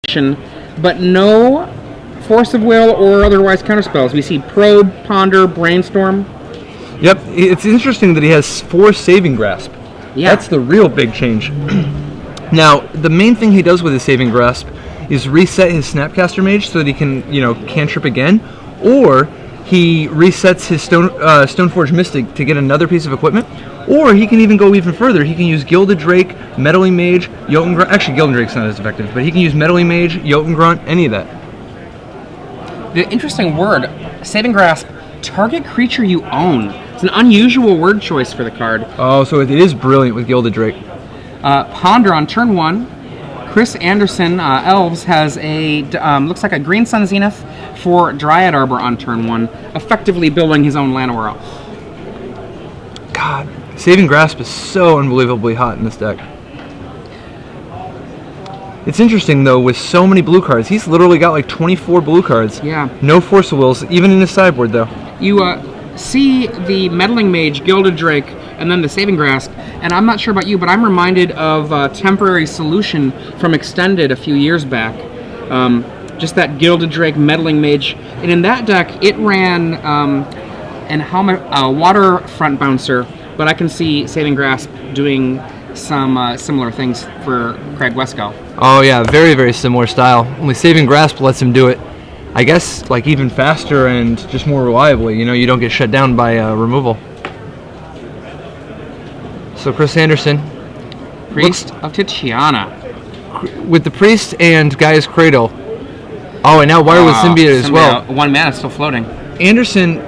but no force of will or otherwise counterspells. We see Probe, Ponder, Brainstorm. Yep, it's interesting that he has 4 Saving Grasp. Yeah. That's the real big change. Now, the main thing he does with his Saving Grasp is reset his Snapcaster Mage so that he can, cantrip again, or he resets his Stoneforge Mystic to get another piece of equipment, or he can even go even further. He can use Gilded Drake, Meddling Mage, Jotun Grunt. Actually, Gilded Drake's not as effective, but he can use Meddling Mage, Jotun Grunt, any of that. The interesting word, Saving Grasp, target creature you own. It's an unusual word choice for the card. Oh, so it is brilliant with Gilded Drake. Ponder on turn 1. Chris Andersen, Elves, has a, looks like a Green Sun Zenith for Dryad Arbor on turn 1, effectively building his own Llanowar Elf. God, Saving Grasp is so unbelievably hot in this deck. It's interesting, though, with so many blue cards. He's literally got like 24 blue cards. Yeah. No Force of Wills, even in his sideboard, though. You see the Meddling Mage, Gilded Drake, and then the Saving Grasp, and I'm not sure about you, but I'm reminded of Temporary Solution from Extended a few years back. Just that Gilded Drake, Meddling Mage, and in that deck it ran a Waterfront Bouncer, but I can see Saving Grasp doing some similar things for Craig Wescoe. Oh yeah, very, very similar style. Only Saving Grasp lets him do it, I guess, like even faster and just more reliably. You don't get shut down by removal. So Chris Andersen, Priest of Titiana. With the Priest and Gaia's Cradle. Oh, and now Wireless Symbiote as well. 1 mana still floating. Andersen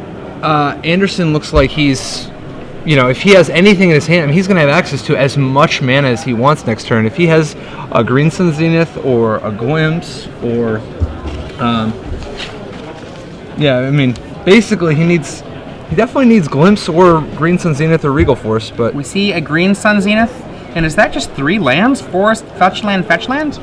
looks like he's, if he has anything in his hand, he's going to have access to as much mana as he wants next turn. If he has a Green Sun Zenith or a Glimpse or, basically he definitely needs Glimpse or Green Sun Zenith or Regal Force, but... We see a Green Sun Zenith, and is that just 3 lands? Forest, fetch land, fetch land?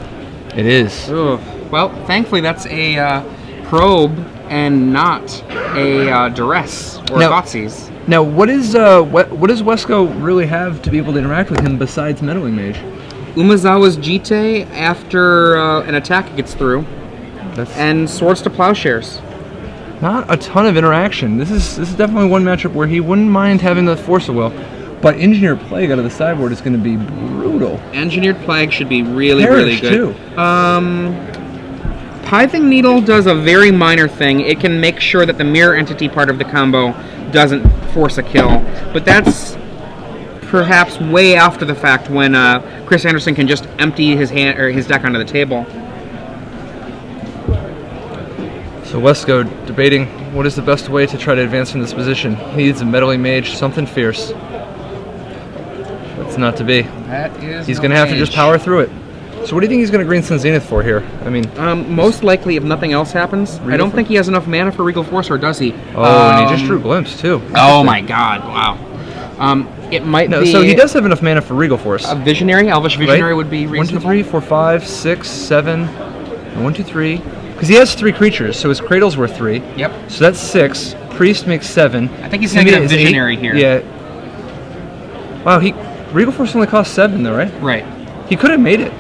It is. Ooh. Well, thankfully that's a Probe and not a Duress or Thoughtseize. Now, what does Wescoe really have to be able to interact with him besides Meddling Mage? Umezawa's Jite after an attack gets through, and Swords to Plowshares. Not a ton of interaction. This is definitely one matchup where he wouldn't mind having the Force of Will, but Engineered Plague out of the sideboard is going to be brutal. Engineered Plague should be really, Perish, really good. Too. Pithing Needle does a very minor thing. It can make sure that the Mirror Entity part of the combo doesn't force a kill, but that's perhaps way after the fact when Chris Andersen can just empty his deck onto the table. So Wescoe debating what is the best way to try to advance from this position. He needs a Meddling Mage, something fierce. That's not to be. He's going to have to just power through it. So what do you think he's going to Green Sun Zenith for here? Most likely, if nothing else happens, I don't think he has enough mana for Regal Force, or does he? And he just drew Glimpse too. Oh my God! Wow. It might be. So he does have enough mana for Regal Force. A Visionary, Elvish Visionary would be reasonable. 1, 2, 3, 4, 5, 6, 7. 1, 2, 3. Because he has 3 creatures, so his Cradle's worth 3. Yep. So that's 6. Priest makes 7. I think he's going to get a Visionary here. Yeah. Wow, Regal Force only costs 7 though, right? Right. He could have made it.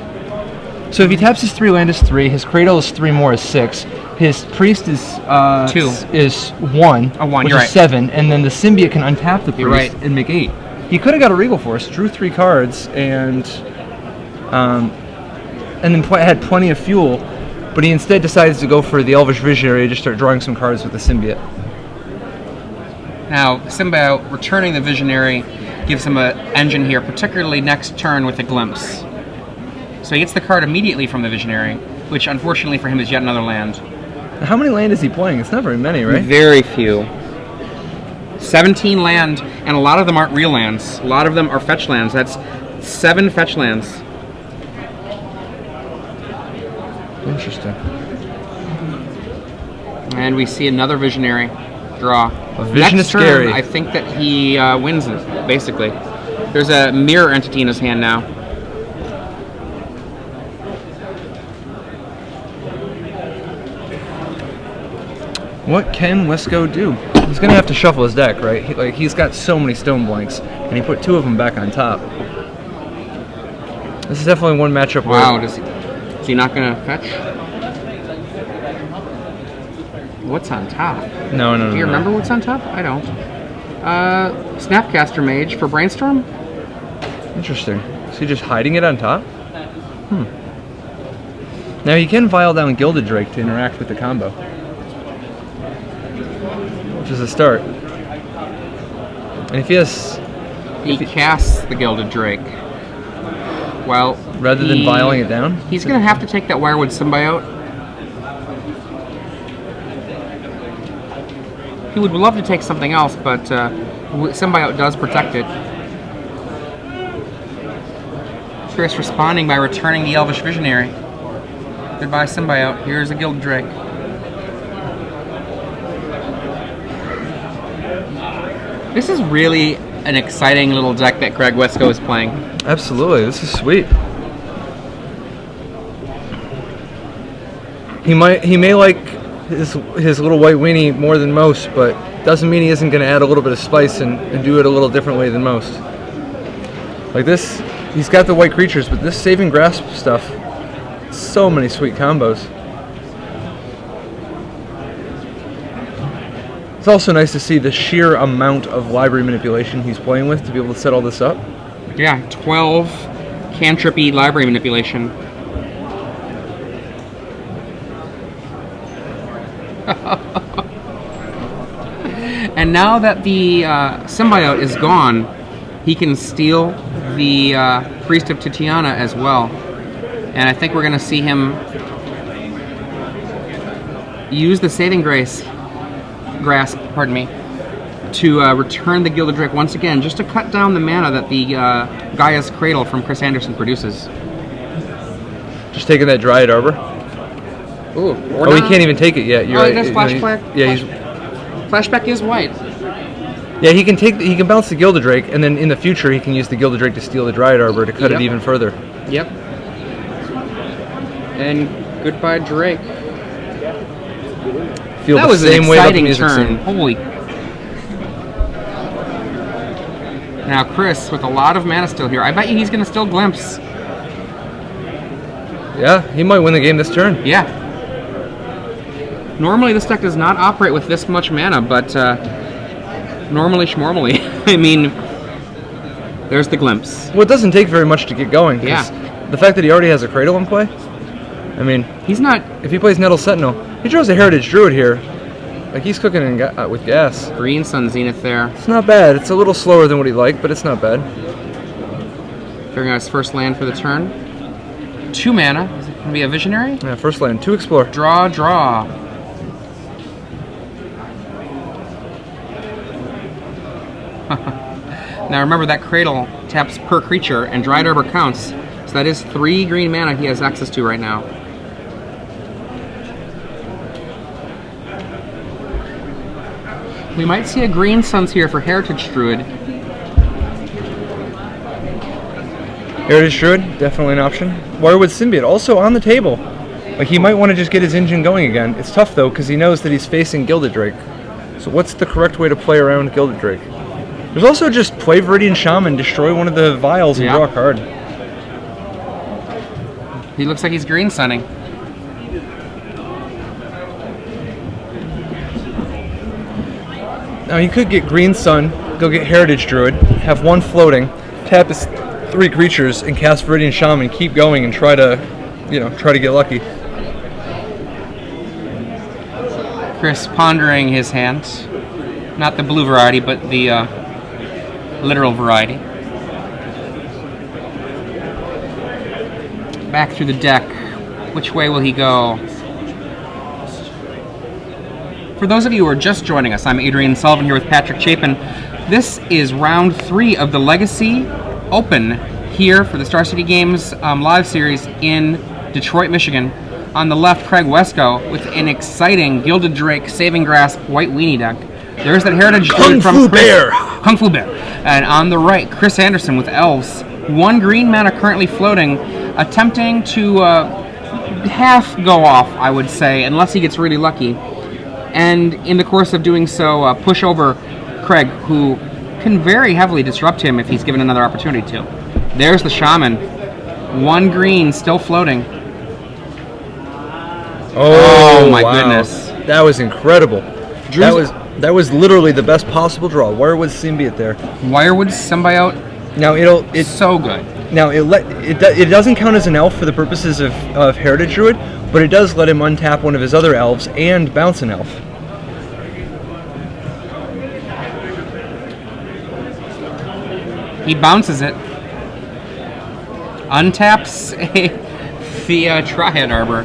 So if he taps his 3 land is 3, his Cradle is 3 more is 6, his Priest is 2. Is 1, which is 7, and then the Symbiote can untap the Priest and make 8. He could have got a Regal Force, drew 3 cards, and then had plenty of fuel, but he instead decides to go for the Elvish Visionary and just start drawing some cards with the Symbiote. Now, Symbiote returning the Visionary gives him an engine here, particularly next turn with a Glimpse. So he gets the card immediately from the Visionary, which unfortunately for him is yet another land. How many land is he playing? It's not very many, right? Very few. 17 land, and a lot of them aren't real lands. A lot of them are fetch lands. That's 7 fetch lands. Interesting. And we see another Visionary draw. A vision is scary. I think that he wins it, basically. There's a Mirror Entity in his hand now. What can Wescoe do? He's going to have to shuffle his deck, right? He's got so many stone blanks, and he put 2 of them back on top. This is definitely one matchup where Is he not going to fetch? What's on top? No. Do you remember what's on top? I don't. Snapcaster Mage for Brainstorm? Interesting. Is he just hiding it on top? Now you can vial down Gilded Drake to interact with the combo, which is a start. And if he has... He casts the Gilded Drake. Well, rather than vialing it down? He's going to have to take that Wirewood Symbiote. He would love to take something else, but Symbiote does protect it. Chris responding by returning the Elvish Visionary. Goodbye, Symbiote. Here's a Gilded Drake. This is really an exciting little deck that Craig Wescoe is playing. Absolutely, this is sweet. He may like his little white weenie more than most, but doesn't mean he isn't going to add a little bit of spice and do it a little differently than most. Like this, he's got the white creatures, but this Saving Grasp stuff, so many sweet combos. It's also nice to see the sheer amount of library manipulation he's playing with to be able to set all this up. Yeah, 12 cantrippy library manipulation. And now that the Symbiote is gone, he can steal the Priest of Titiana as well. And I think we're going to see him use the Saving Grasp, to return the Gilded Drake once again, just to cut down the mana that the Gaia's Cradle from Chris Andersen produces. Just taking that Dryad Arbor. Ooh, he can't even take it yet. You're right. He does flashback. Yeah, Flashback is white. Yeah, he can bounce the Gilded Drake, and then in the future he can use the Gilded Drake to steal the Dryad Arbor to cut it even further. Yep. And goodbye, Drake. Feel that the was same an way exciting about the turn. scene. Holy. Now Chris with a lot of mana still here. I bet you he's going to still Glimpse. Yeah, he might win the game this turn. Yeah. Normally this deck does not operate with this much mana, but normally schmormally. I mean, there's the Glimpse. Well, it doesn't take very much to get going. Yeah. The fact that he already has a Cradle in play, I mean, he's not. If he plays Nettle Sentinel, he draws a Heritage Druid here. Like, he's cooking with gas. Green Sun Zenith there. It's not bad. It's a little slower than what he'd like, but it's not bad. Figuring out his first land for the turn. 2 mana. Is it going to be a Visionary? Yeah, first land. 2 Explore. Draw. Now remember that Cradle taps per creature, and Dryad Arbor counts. So that is 3 green mana he has access to right now. We might see a Green Suns here for Heritage Druid. Heritage Druid, definitely an option. Wirewood Symbiote, also on the table. Like, he might want to just get his engine going again. It's tough, though, because he knows that he's facing Gilded Drake. So what's the correct way to play around Gilded Drake? There's also just play Viridian Shaman, destroy one of the vials, and draw a card. He looks like he's Green Sunning. Now, you could get Green Sun, go get Heritage Druid, have 1 floating, tap his 3 creatures, and cast Viridian Shaman, keep going, and try to get lucky. Chris pondering his hand. Not the blue variety, but the literal variety. Back through the deck. Which way will he go? For those of you who are just joining us, I'm Adrian Sullivan here with Patrick Chapin. This is round 3 of the Legacy Open here for the Star City Games live series in Detroit, Michigan. On the left, Craig Wescoe with an exciting Gilded Drake Saving Grasp White Weenie deck. There's that Heritage Druid from Chris. Kung Fu Bear. And on the right, Chris Andersen with Elves. 1 green mana currently floating, attempting to half go off, I would say, unless he gets really lucky. And in the course of doing so, push over Craig, who can very heavily disrupt him if he's given another opportunity to. There's the Shaman. 1 green, still floating. Oh my wow. goodness. That was incredible. Drew's- That was literally the best possible draw. Wirewood Symbiote there. Wirewood Symbiote, Now it's so good. Now it doesn't count as an elf for the purposes of Heritage Druid, but it does let him untap one of his other elves and bounce an elf. He bounces it, untaps the Triad Arbor.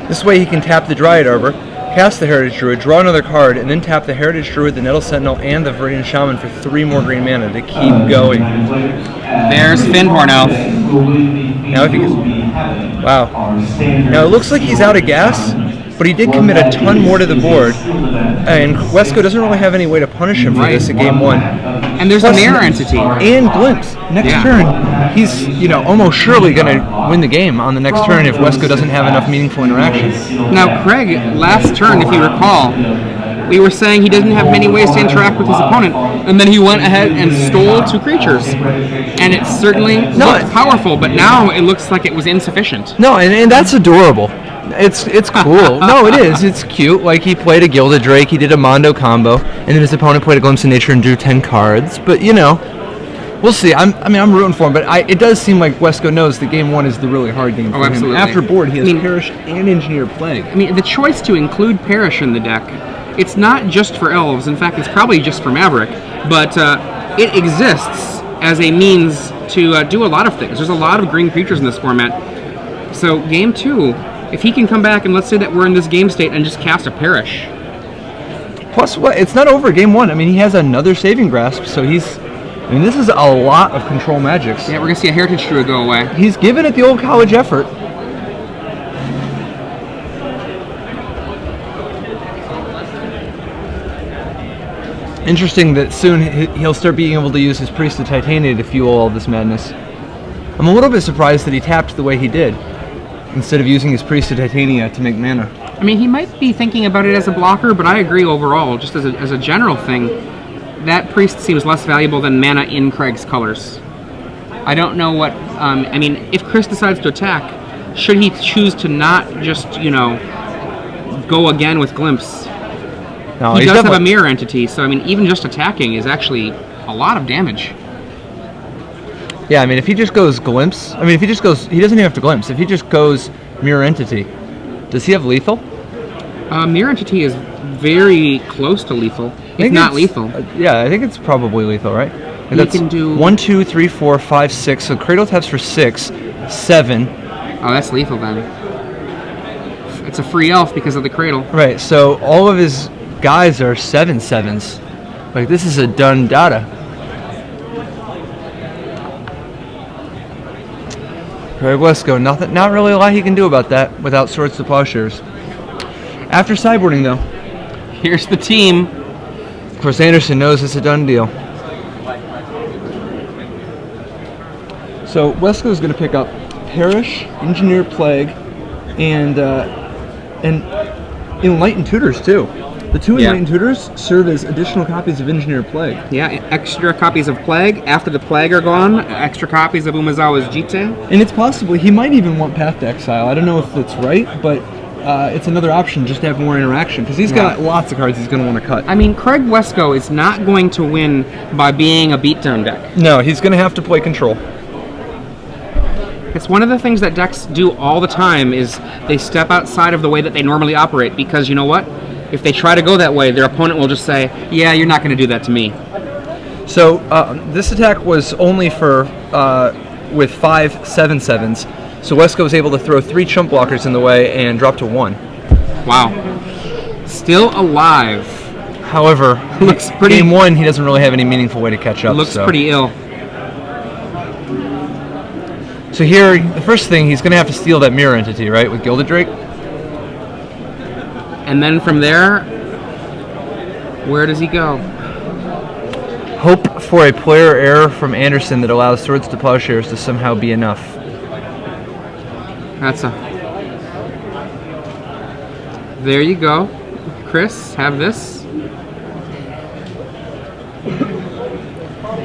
This way he can tap the Dryad Arbor, cast the Heritage Druid, draw another card, and then tap the Heritage Druid, the Nettle Sentinel, and the Viridian Shaman for 3 more green mana to keep going. There's Fyndhorn Elf. Now if he gets... Wow. Now it looks like he's out of gas, but he did commit a ton more to the board, and Wescoe doesn't really have any way to punish him for this at game 1. And there's a Mirror Entity. And Glimpse. Next turn, he's almost surely going to win the game on the next turn if Wescoe doesn't have enough meaningful interaction. Now, Craig, last turn, if you recall, we were saying he doesn't have many ways to interact with his opponent, and then he went ahead and stole 2 creatures. And it certainly looked powerful, but now it looks like it was insufficient. No, and that's adorable. It's cool. No, it is. It's cute. Like, he played a Gilded Drake, he did a Mondo combo, and then his opponent played a Glimpse of Nature and drew 10 cards. But, we'll see. I'm rooting for him, but it does seem like Wescoe knows that game 1 is the really hard game for him. After board, he has Perish and Engineer Plague. I mean, the choice to include Perish in the deck, it's not just for elves. In fact, it's probably just for Maverick, but it exists as a means to do a lot of things. There's a lot of green creatures in this format. So game 2, if he can come back and let's say that we're in this game state and just cast a Perish. Plus, it's not over game 1. I mean, he has another Saving Grasp, so this is a lot of control magics. Yeah, we're going to see a Heritage Druid go away. He's given it the old college effort. Interesting that soon he'll start being able to use his Priest of Titania to fuel all this madness. I'm a little bit surprised that he tapped the way he did, instead of using his Priest of Titania to make mana. I mean, he might be thinking about it as a blocker, but I agree overall, just as a general thing, that Priest seems less valuable than mana in Craig's colors. I don't know what, if Chris decides to attack, should he choose to not just, go again with Glimpse? No, he does have a Mirror Entity, so even just attacking is actually a lot of damage. Yeah, if he just goes Glimpse, he doesn't even have to Glimpse. If he just goes Mirror Entity, does he have lethal? Mirror Entity is very close to lethal. It's not lethal. Yeah, I think it's probably lethal, right? And that's can do 1, 2, 3, 4, 5, 6. So Cradle taps for 6, 7. Oh, that's lethal then. It's a free elf because of the Cradle. Right. So all of his guys are 7/7s. Like, this is a done data. Craig Wescoe, not really a lot he can do about that without Swords to Plowshares. After sideboarding, though, here's the team. Of course, Andersen knows it's a done deal. So Wescoe's going to pick up Perish, Engineer Plague, and Enlightened Tutors too. The 2 Enlightened Tutors serve as additional copies of Engineer Plague. Yeah, extra copies of Plague. After the Plague are gone, extra copies of Umezawa's Jitte. And it's possible he might even want Path to Exile. I don't know if that's right, but it's another option just to have more interaction, because he's got lots of cards he's going to want to cut. Craig Wescoe is not going to win by being a beatdown deck. No, he's going to have to play control. It's one of the things that decks do all the time is they step outside of the way that they normally operate, because you know what? If they try to go that way, their opponent will just say, yeah, you're not going to do that to me. So this attack was only for with 5 7/7s. So Wescoe was able to throw 3 chump blockers in the way and drop to 1. Wow. Still alive. However, looks pretty. Game 1, he doesn't really have any meaningful way to catch up. Looks pretty ill. So here, the first thing, he's going to have to steal that Mirror Entity, right, with Gilded Drake? And then from there, where does he go? Hope for a player error from Andersen that allows Swords to Plowshares to somehow be enough. There you go. Chris, have this.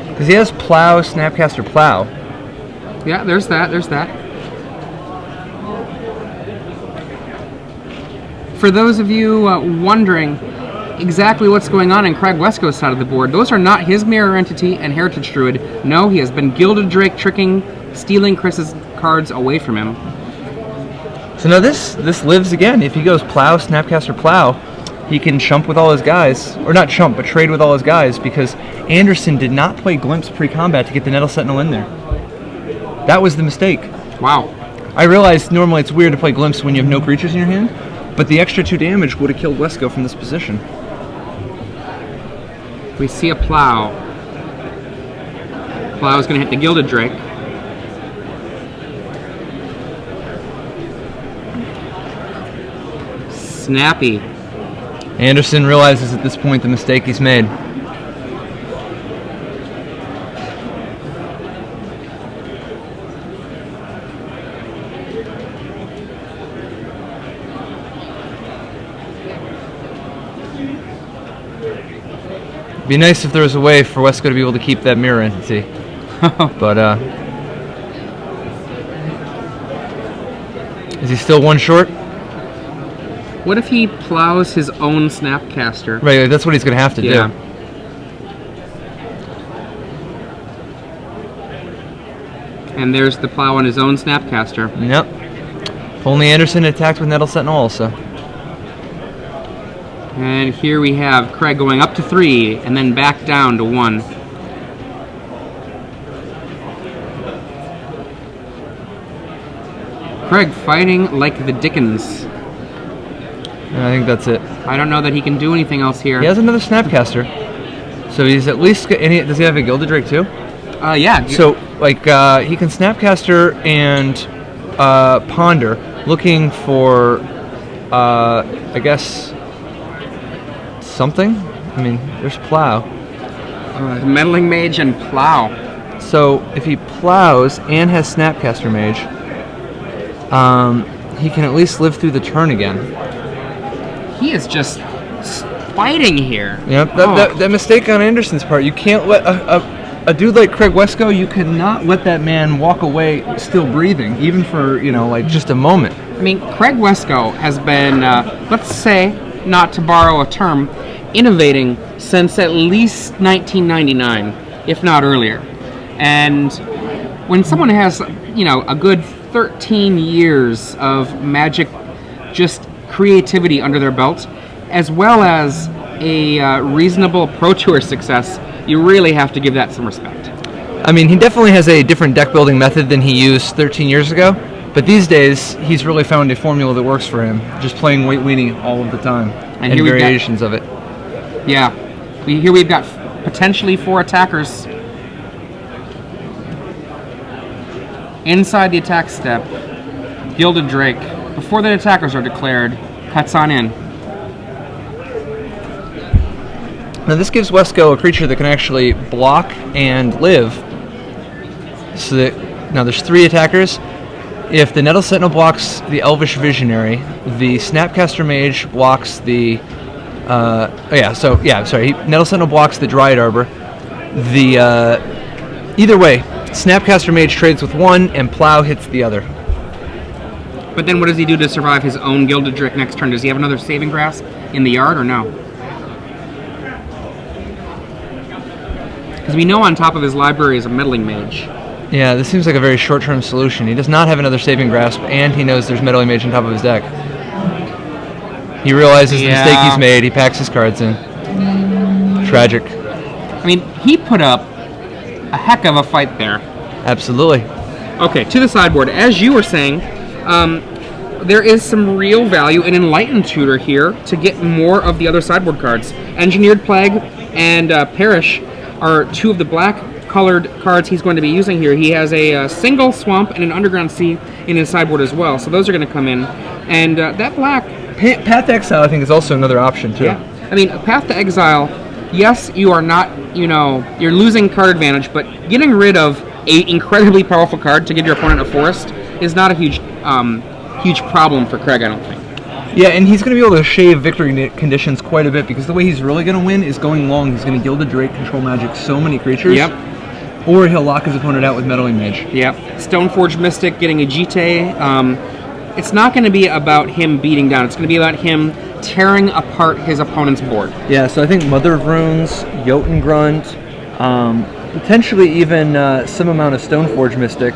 Because he has Plow, Snapcaster, Plow. Yeah, there's that. For those of you wondering exactly what's going on in Craig Wescoe's side of the board, those are not his mirror entity and Heritage Druid. No, he has been Gilded Drake stealing Chris's cards away from him. So now this lives again. If he goes Plow, Snapcaster, Plow, he can chump with all his guys. Or not chump, but trade with all his guys, because Andersen did not play Glimpse pre-combat to get the Nettle Sentinel in there. That was the mistake. Wow. I realize normally it's weird to play Glimpse when you have no creatures in your hand, but the extra 2 damage would have killed Wescoe from this position. We see a Plow. Plow is going to hit the Gilded Drake. Snappy. Andersen realizes at this point the mistake he's made. It'd be nice if there was a way for Wescoe to be able to keep that mirror entity. But, is he still 1 short? What if he plows his own Snapcaster? Right, that's what he's going to have to do. And there's the plow on his own Snapcaster. Yep. Only Andersen attacked with Nettle Sentinel also. And here we have Craig going up to 3 and then back down to 1. Craig fighting like the Dickens. I think that's it. I don't know that he can do anything else here. He has another Snapcaster. So he's at least... does he have a Gilded Drake too? Yeah. So, like, he can Snapcaster and Ponder, looking for, I guess, something? I mean, there's Plow. Meddling Mage and Plow. So, if he plows and has Snapcaster Mage, he can at least live through the turn again. He is just fighting here. Yep, that mistake on Andersen's part. You can't let a dude like Craig Wescoe, you cannot let that man walk away still breathing, even for, like just a moment. I mean, Craig Wescoe has been, let's say, not to borrow a term, innovating since at least 1999, if not earlier. And when someone has, a good 13 years of Magic just creativity under their belt, as well as a reasonable Pro Tour success, you really have to give that some respect. I mean, he definitely has a different deck building method than he used 13 years ago, but these days he's really found a formula that works for him, just playing White Weenie all of the time, and variations of it. Yeah, here we've got potentially 4 attackers inside the attack step. Gilded Drake, before the attackers are declared, cuts on in. Now this gives Wescoe a creature that can actually block and live. So that now there's 3 attackers. If the Nettle Sentinel blocks the Elvish Visionary, the Snapcaster Mage blocks the Nettle Sentinel blocks the Dryad Arbor. Either way, Snapcaster Mage trades with 1 and Plow hits the other. But then what does he do to survive his own Gilded Drake next turn? Does he have another Saving Grasp in the yard or no? Because we know on top of his library is a Meddling Mage. Yeah, this seems like a very short-term solution. He does not have another Saving Grasp, and he knows there's Meddling Mage on top of his deck. He realizes the mistake he's made. He packs his cards in. Tragic. I mean, he put up a heck of a fight there. Absolutely. Okay, to the sideboard. As you were saying, there is some real value in Enlightened Tutor here to get more of the other sideboard cards. Engineered Plague and Perish are 2 of the black-colored cards he's going to be using here. He has a single Swamp and an Underground Sea in his sideboard as well, so those are going to come in. And that black... Path to Exile, I think, is also another option, too. Yeah. I mean, Path to Exile, yes, you are not, you're losing card advantage, but getting rid of an incredibly powerful card to give your opponent a forest is not a huge problem for Craig, I don't think. Yeah, and he's going to be able to shave victory conditions quite a bit, because the way he's really going to win is going long. He's going to Gilded Drake, control Magic so many creatures. Yep. Or he'll lock his opponent out with Meddling Mage. Yep. Stoneforge Mystic getting a Jite. it's not going to be about him beating down. It's going to be about him tearing apart his opponent's board. Yeah, so I think Mother of Runes, Jotun Grunt, potentially even some amount of Stoneforge Mystic.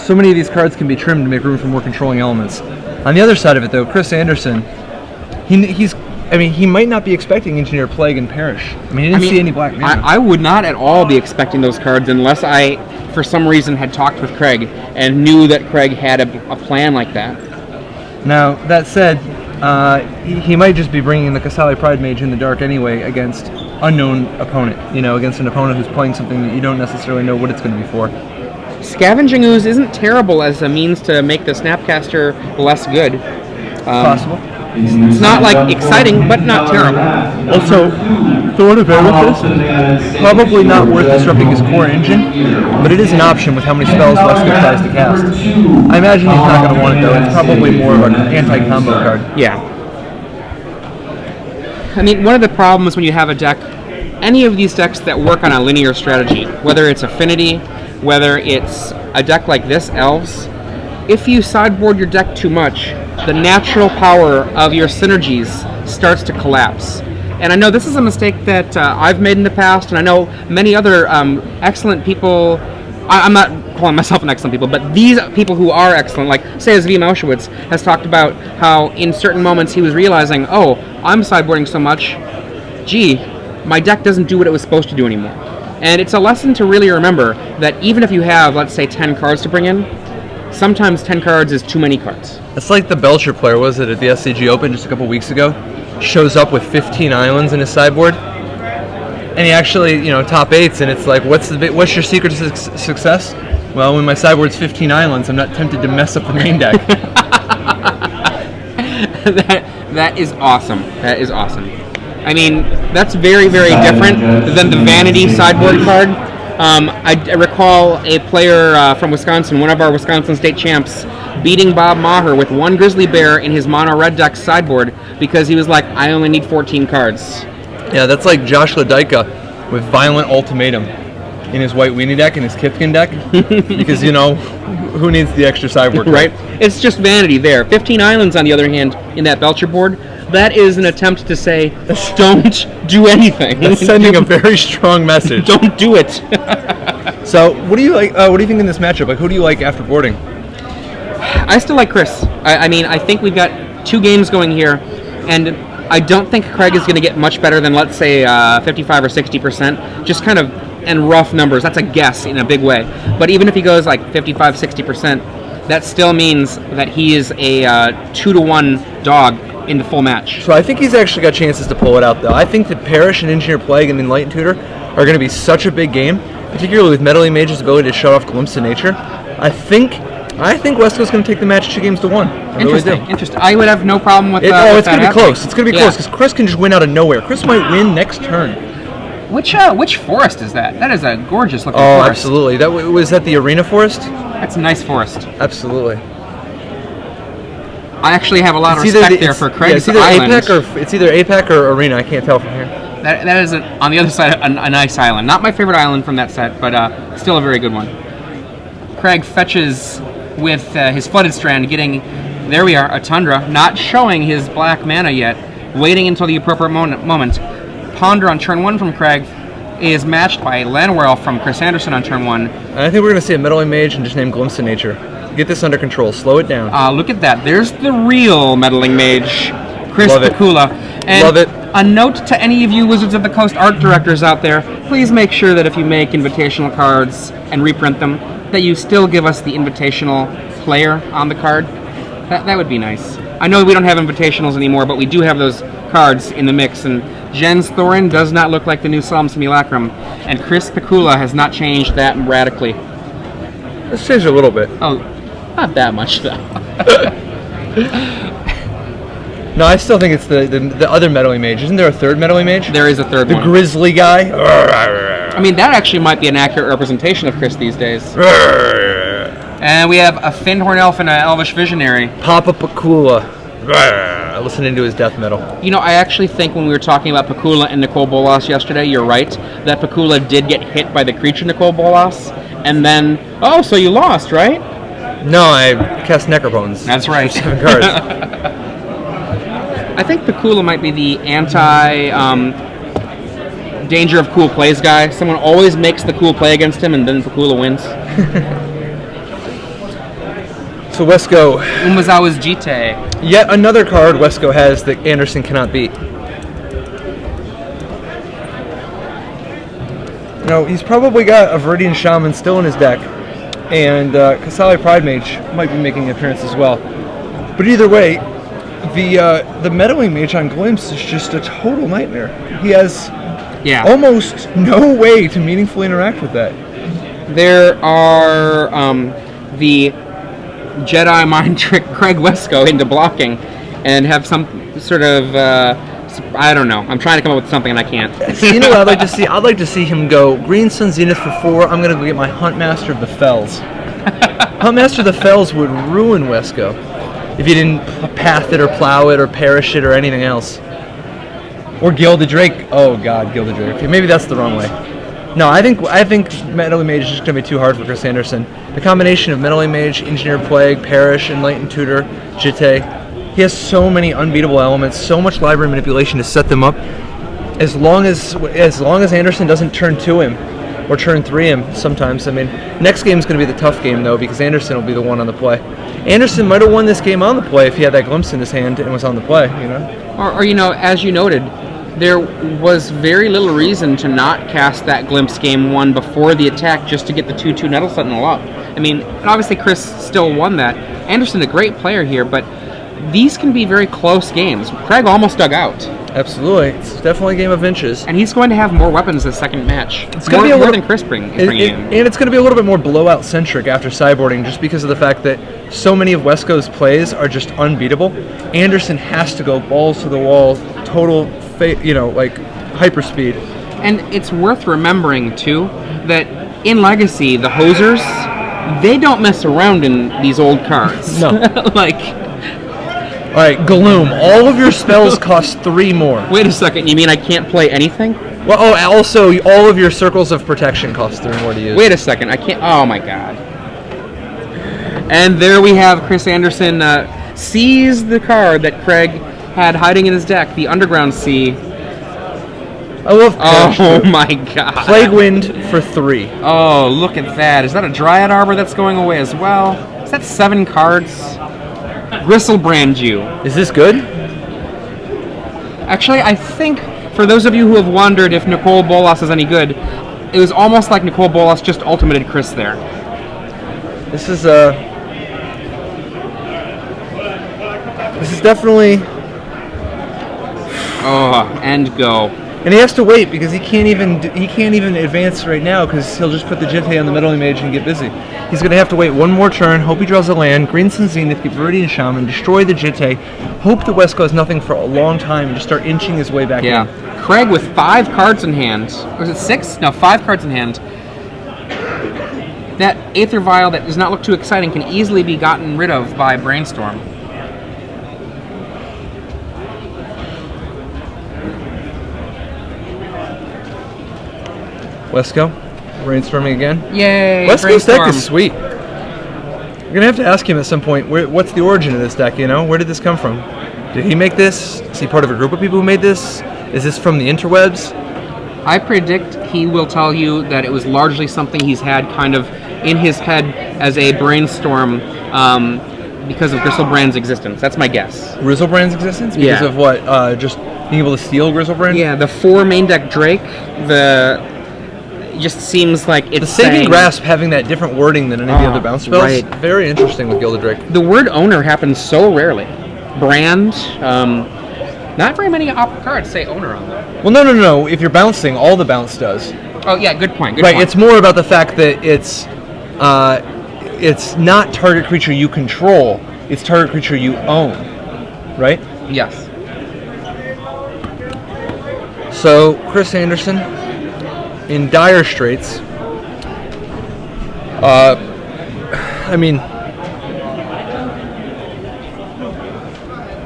So many of these cards can be trimmed to make room for more controlling elements. On the other side of it, though, Chris Andersen, he might not be expecting Engineer Plague and Perish. He didn't see any black mana. I would not at all be expecting those cards unless I, for some reason, had talked with Craig and knew that Craig had a plan like that. Now, that said, he might just be bringing the Kasali Pride Mage in the dark anyway against unknown opponent, against an opponent who's playing something that you don't necessarily know what it's going to be for. Scavenging Ooze isn't terrible as a means to make the Snapcaster less good. Possible. It's not exciting, but not terrible. Also, throwing a bear with this, probably not worth disrupting his core engine, but it is an option with how many spells Wescoe tries to cast. I imagine he's not going to want it though. It's probably more of an anti-combo card. Yeah. One of the problems when you have a deck, any of these decks that work on a linear strategy, whether it's Affinity, whether it's a deck like this, Elves, if you sideboard your deck too much, the natural power of your synergies starts to collapse. And I know this is a mistake that I've made in the past, and I know many other excellent people. I'm not calling myself an excellent people, but these people who are excellent, like say Zvi Mauschwitz, has talked about how in certain moments he was realizing, oh, I'm sideboarding so much, gee, my deck doesn't do what it was supposed to do anymore. And it's a lesson to really remember that even if you have, let's say, 10 cards to bring in, sometimes 10 cards is too many cards. It's like the Belcher player, was it, at the SCG Open just a couple weeks ago? Shows up with 15 islands in his sideboard, and he actually, top 8s, and it's like, what's your secret to success? Well, when my sideboard's 15 islands, I'm not tempted to mess up the main deck. That is awesome. That is awesome. That's very, very different than the Vanity sideboard card. I recall a player from Wisconsin, one of our Wisconsin state champs, beating Bob Maher with one Grizzly Bear in his mono red deck sideboard because he was like, I only need 14 cards. Yeah, that's like Josh Ledika with Violent Ultimatum in his white weenie deck, in his Kithkin deck, because, who needs the extra sideboard? Right? It's just Vanity there. 15 islands, on the other hand, in that Belcher board, that is an attempt to say, don't do anything. That's sending a very strong message. Don't do it. So, what do you like? What do you think in this matchup? Who do you like after boarding? I still like Chris. I think we've got 2 games going here, and I don't think Craig is going to get much better than, let's say, 55 or 60%. Just kind of in rough numbers. That's a guess in a big way. But even if he goes 55, 60%, that still means that he is a 2-to-1 dog in the full match. So I think he's actually got chances to pull it out, though. I think that Perish and Engineer Plague and Enlightened Tutor are going to be such a big game, particularly with Meddling Mage's ability to shut off Glimpse of Nature. I think Wescoe's going to take the match 2-1. Interesting. I would have no problem with that. It's going to be close. It's going to be close because Chris can just win out of nowhere. Chris might win next turn. Which forest is that? That is a gorgeous looking forest. Oh, absolutely. Was that the Arena Forest? That's a nice forest. Absolutely. I actually have a lot of respect there for Craig's island. It's either APAC or Arena. I can't tell from here. That is, on the other side, a nice island. Not my favorite island from that set, but still a very good one. Craig fetches with his Flooded Strand, getting, there we are, a Tundra, not showing his black mana yet, waiting until the appropriate moment. Ponder on turn 1 from Craig is matched by Llanowar from Chris Andersen on turn 1. And I think we're going to see a Meddling Mage and just name Glimpse of Nature. Get this under control. Slow it down. Look at that. There's the real Meddling Mage, Chris Pikula. And love it. A note to any of you Wizards of the Coast art directors out there, please make sure that if you make invitational cards and reprint them, that you still give us the invitational player on the card. That would be nice. I know we don't have invitationals anymore, but we do have those cards in the mix, and Jens Thorin does not look like the new Psalm Simulacrum, and Chris Pikula has not changed that radically. Let's change a little bit. Oh, not that much, though. No, I still think it's the other Meddling Mage. Isn't there a third Meddling Mage? There is a third one. The Grizzly guy? That actually might be an accurate representation of Chris these days. And we have a Findhorn Elf and an Elvish Visionary. Papa Pikula. Listening to his death metal. I actually think when we were talking about Pikula and Nicole Bolas yesterday, you're right, that Pikula did get hit by the creature Nicole Bolas, and then, so you lost, right? No, I cast Necrobones. That's right. 7 cards. I think Pakula might be the danger of cool plays guy. Someone always makes the cool play against him, and then Pakula wins. So Wescoe. Umezawa's Jite. Yet another card Wescoe has that Andersen cannot beat. He's probably got a Viridian Shaman still in his deck, and Kasali Pride Mage might be making an appearance as well. But either way, the Meddling Mage on Glimpse is just a total nightmare. He has almost no way to meaningfully interact with that. There are the Jedi mind trick Craig Wescoe into blocking and have some sort of I don't know. I'm trying to come up with something and I can't. You know what I'd like to see? I'd like to see him go Green Sun Zenith for 4. I'm gonna go get my Huntmaster of the Fells. Huntmaster of the Fells would ruin Wescoe if you didn't path it or plow it or perish it or anything else. Or Gilded Drake. Oh God, Gilded Drake. Okay, maybe that's the wrong way. No, I think Meddling Mage is just going to be too hard for Chris Andersen. The combination of Meddling Mage, Engineered Plague, Perish, Enlightened Tutor, Jite, he has so many unbeatable elements, so much library manipulation to set them up. As long as Andersen doesn't turn 2 him, or turn 3 him sometimes. I mean, next game is going to be the tough game, though, because Andersen will be the one on the play. Andersen might have won this game on the play if he had that Glimpse in his hand and was on the play, Or as you noted, there was very little reason to not cast that Glimpse game 1 before the attack just to get the 2/2 Nettle Sentinel up. I mean, obviously Chris still won that. Andersen, a great player here, but these can be very close games. Craig almost dug out. Absolutely. It's definitely a game of inches. And he's going to have more weapons this second match. It's going to be more than Chris bringing in. And it's going to be a little bit more blowout-centric after sideboarding just because of the fact that so many of Wescoe's plays are just unbeatable. Andersen has to go balls to the wall, total hyperspeed. And it's worth remembering, too, that in Legacy, the Hosers, they don't mess around in these old cards. No. All right, Gloom, all of your spells cost 3 more. Wait a second, you mean I can't play anything? Well, also, all of your Circles of Protection cost 3 more to use. Wait a second, I can't... Oh, my God. And there we have Chris Andersen sees the card that Craig had hiding in his deck, the Underground Sea. I love Oh my God. Plague Wind for 3. Oh, look at that. Is that a Dryad Arbor that's going away as well? Is that 7 cards? Gristlebrand you. Is this good? Actually, I think, for those of you who have wondered if Nicole Bolas is any good, it was almost like Nicole Bolas just ultimated Chris there. This is definitely... Oh, and go. And he has to wait because he can't even advance right now because he'll just put the Jite on the Meddling Mage and get busy. He's going to have to wait one more turn, hope he draws a land, Green Sun Zenith, get Viridian Shaman, destroy the Jite, hope that Wescoe has nothing for a long time and just start inching his way back in. Craig with 5 cards in hand. Was it 6? No, 5 cards in hand. That Aether Vial that does not look too exciting can easily be gotten rid of by Brainstorm. Wescoe, brainstorming again. Yay! Wescoe's deck is sweet. We're gonna have to ask him at some point. What's the origin of this deck? Where did this come from? Did he make this? Is he part of a group of people who made this? Is this from the interwebs? I predict he will tell you that it was largely something he's had kind of in his head as a brainstorm because of Gristlebrand's existence. That's my guess. Grizzlebrand's existence? Because of what? Just being able to steal Grizzlebrand? Yeah, the 4 main deck Drake. It just seems like it's the Saving Grasp having that different wording than any of the other bounce spells. Right. Very interesting with Gilded Drake. The word owner happens so rarely. Brand, not very many cards say owner on them. Well, no. If you're bouncing, all the bounce does. Oh yeah, good point. Right. It's more about the fact that it's not target creature you control; it's target creature you own. Right. Yes. So Chris Andersen, in dire straits.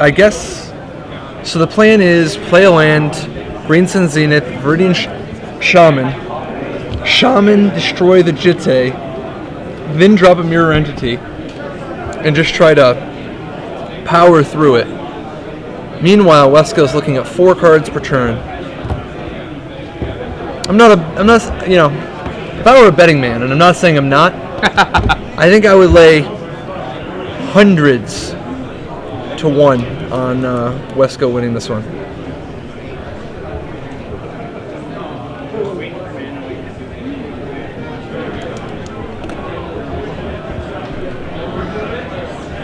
I guess. So the plan is play a land, Green Sun Zenith, Viridian Shaman, destroy the Jite, then drop a Mirror Entity, and just try to power through it. Meanwhile, Wescoe's looking at 4 cards per turn. I'm not, you know, if I were a betting man, and I'm not saying I'm not, I think I would lay hundreds to 1 on Wescoe winning this one.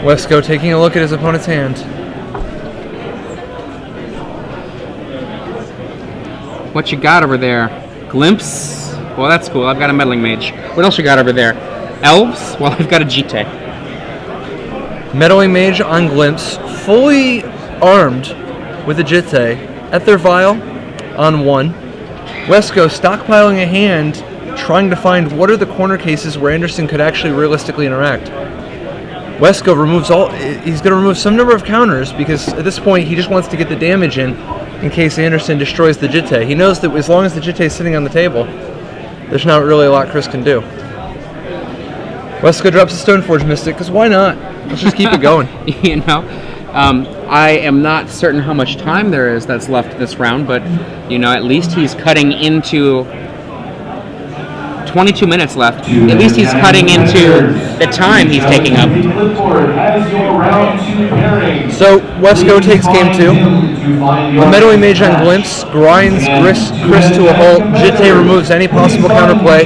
Wescoe taking a look at his opponent's hand. What you got over there? Glimpse? Well, that's cool. I've got a meddling mage. What else you got over there? Elves? Well, I've got a Jite. Meddling mage on Glimpse, fully armed with a Jite at their vial on 1. Wescoe stockpiling a hand, trying to find what are the corner cases where Andersen could actually realistically interact. Wescoe removes he's going to remove some number of counters because at this point he just wants to get the damage in case Andersen destroys the Jite. He knows that as long as the Jite is sitting on the table, there's not really a lot Chris can do. Wescoe drops a Stoneforge Mystic because why not? Let's just keep it going. You know, I am not certain how much time there is that's left this round, but you know, at least he's cutting into 22 minutes left. At least he's cutting into the time he's taking up. So Wescoe takes game 2. The Meddling Mage on Glimpse grinds Chris to a halt. Jite removes any possible counterplay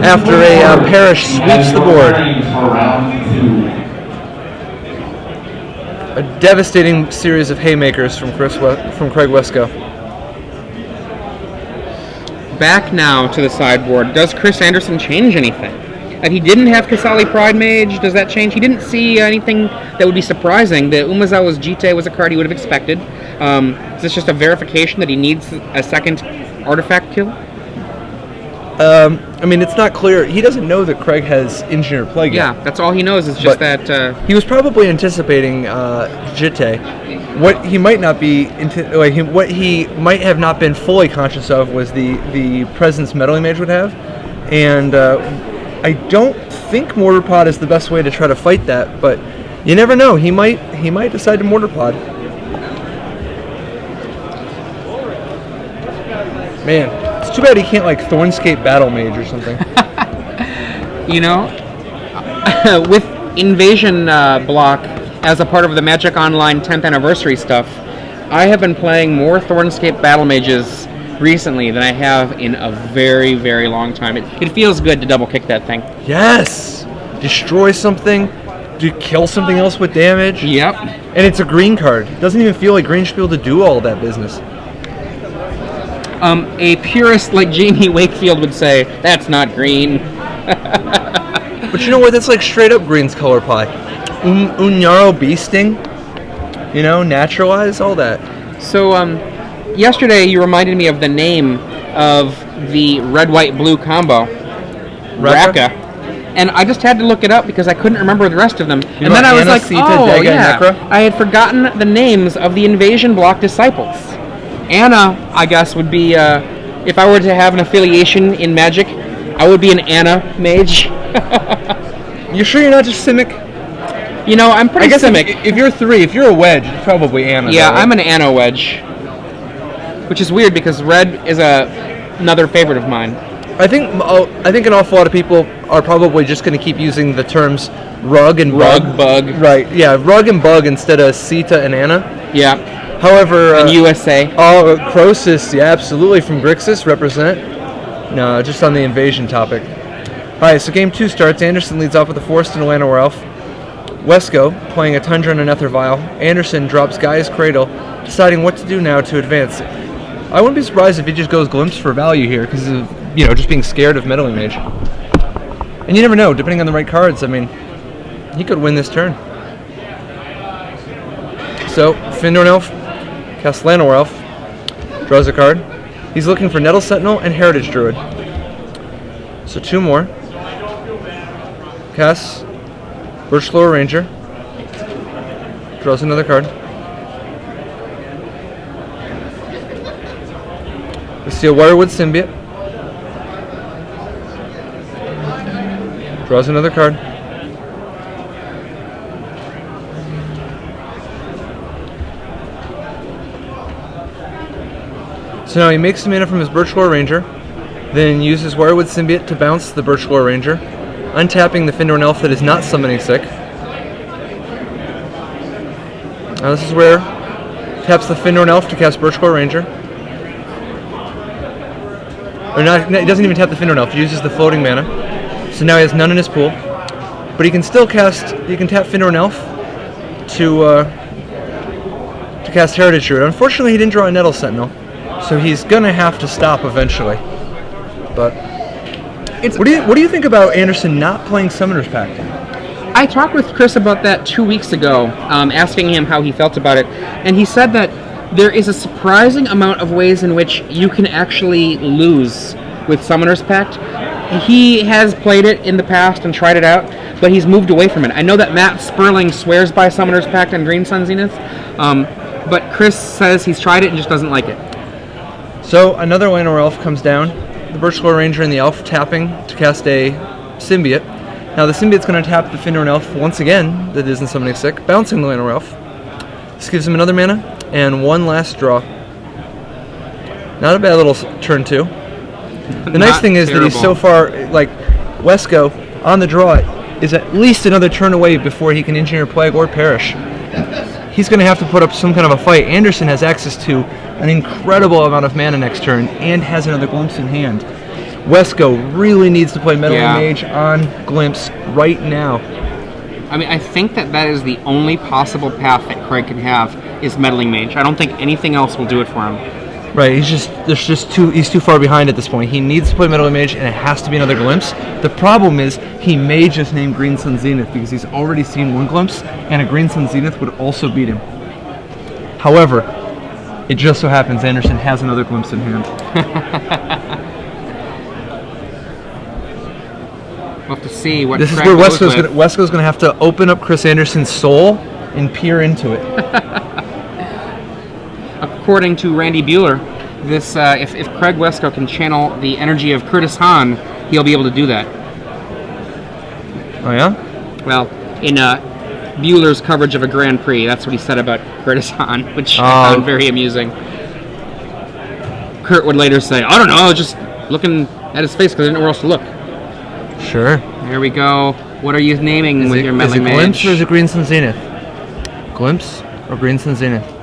after a Perish sweeps the board. A devastating series of haymakers from Craig Wescoe. Back now to the sideboard. Does Chris Andersen change anything? He didn't have Kasali Pride Mage. Does that change? He didn't see anything that would be surprising. The Umezawa's Jite was a card he would have expected. Is this just a verification that he needs a second artifact kill? I mean, it's not clear. He doesn't know that Craig has Engineer Plague yet. Yeah, that's all he knows is just that... he was probably anticipating Jite. What he might not be, what he might have not been fully conscious of was the presence Meddling Mage would have, and I don't think Mortar Pod is the best way to try to fight that. But you never know. He might decide to Mortar Pod. Man, it's too bad he can't like Thornscape Battle Mage or something. You know, with Invasion block as a part of the Magic Online 10th anniversary stuff, I have been playing more Thornscape Battle Mages recently than I have in a very, very long time. It feels good to double kick that thing. Yes! Destroy something, kill something else with damage. Yep. And it's a green card. It doesn't even feel like green should be able to do all that business. A purist like Jamie Wakefield would say, that's not green. But you know what? That's like straight up green's color pie. Unyaro Beasting, you know, Naturalize, all that. So, yesterday you reminded me of the name of the red-white-blue combo, Raka. And I just had to look it up because I couldn't remember the rest of them. And then I was like, oh, yeah, I had forgotten the names of the Invasion block disciples. Anna, I guess, would be, if I were to have an affiliation in Magic, I would be an Anna mage. You sure you're not just Simic? You know, I'm pretty Simic. If you're 3, if you're a wedge, it's probably Anna. Yeah, I'm an Anna wedge. Which is weird because red is another favorite of mine. I think an awful lot of people are probably just going to keep using the terms rug and bug. Right, yeah, rug and bug instead of Sita and Anna. Yeah. However... and USA. Oh, Croesus, yeah, absolutely, from Grixis, represent. No, just on the invasion topic. Alright, so game 2 starts. Andersen leads off with a Forest and a Llanowar Elf. Wescoe playing a Tundra and a Nether Vial. Andersen drops Gaia's Cradle, deciding what to do now to advance. I wouldn't be surprised if he just goes Glimpse for value here, because of, you know, just being scared of Meddling Mage. And you never know, depending on the right cards, I mean, he could win this turn. So, Findorn Elf casts Llanowar Elf, draws a card. He's looking for Nettle Sentinel and Heritage Druid. So 2 more. Casts Birchlower Ranger, draws another card. We see a Wirewood Symbiote, draws another card. So now he makes the mana from his Birchgore Ranger, then uses Wirewood Symbiote to bounce the Birchgore Ranger, untapping the Findorn Elf that is not summoning sick. Now this is where taps the Findorn Elf to cast Birchgore Ranger. Or not, he doesn't even tap the Findorn Elf, he uses the floating mana. So now he has none in his pool. But he can still cast, he can tap Findorn Elf to cast Heritage Druid. Unfortunately, he didn't draw a Nettle Sentinel, so he's gonna have to stop eventually. But what do you think about Andersen not playing Summoner's Pact? I talked with Chris about that 2 weeks ago, asking him how he felt about it, and he said that there is a surprising amount of ways in which you can actually lose with Summoner's Pact. He has played it in the past and tried it out, but he's moved away from it. I know that Matt Sperling swears by Summoner's Pact and Green Sun Zenith, but Chris says he's tried it and just doesn't like it. So another Llanowar Elf comes down, the Birchgore Ranger and the Elf tapping to cast a Symbiote. Now the Symbiote's going to tap the Findorn Elf once again, that isn't summoning sick, bouncing the Llanowar Elf. This gives him another mana, and one last draw. Not a bad little turn two. The nice thing is that he's so far, like, Wescoe, on the draw, is at least another turn away before he can Engineer Plague or Perish. He's going to have to put up some kind of a fight. Andersen has access to an incredible amount of mana next turn and has another Glimpse in hand. Wescoe really needs to play Meddling Mage on Glimpse right now. I mean, I think that is the only possible path that Craig can have is Meddling Mage. I don't think anything else will do it for him. Right, he's too far behind at this point. He needs to play Meddling Mage, and it has to be another Glimpse. The problem is he may just name Green Sun Zenith because he's already seen one Glimpse, and a Green Sun Zenith would also beat him. However, it just so happens Andersen has another Glimpse in hand. We'll have to see what this Craig is where goes Wescoe's going to have to open up Chris Andersen's soul and peer into it. According to Randy Bueller, this if Craig Wescoe can channel the energy of Curtis Hahn, he'll be able to do that. Oh yeah? Well, in Bueller's coverage of a Grand Prix, that's what he said about Curtis Hahn, which I found very amusing. Kurt would later say, I don't know, I was just looking at his face because I didn't know where else to look. Sure. There we go. What are you naming with your Meddling Mage? Is it Glimpse or is it Green Sun Zenith? Glimpse or Green Sun Zenith?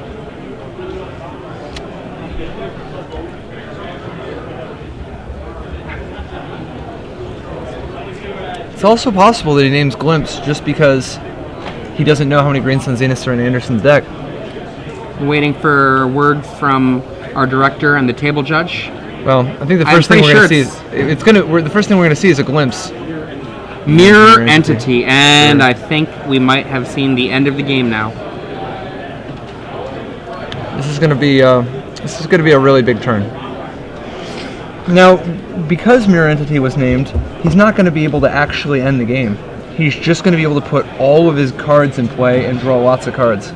It's also possible that he names Glimpse just because he doesn't know how many Green Sun Zeniths are in Andersen's deck. Waiting for word from our director and the table judge. Well, I think the first thing we're going to see the first thing we're going to see is a Glimpse. Mirror Entity, and sure. I think we might have seen the end of the game now. This is going to be a really big turn. Now, because Mirror Entity was named, he's not going to be able to actually end the game. He's just going to be able to put all of his cards in play and draw lots of cards.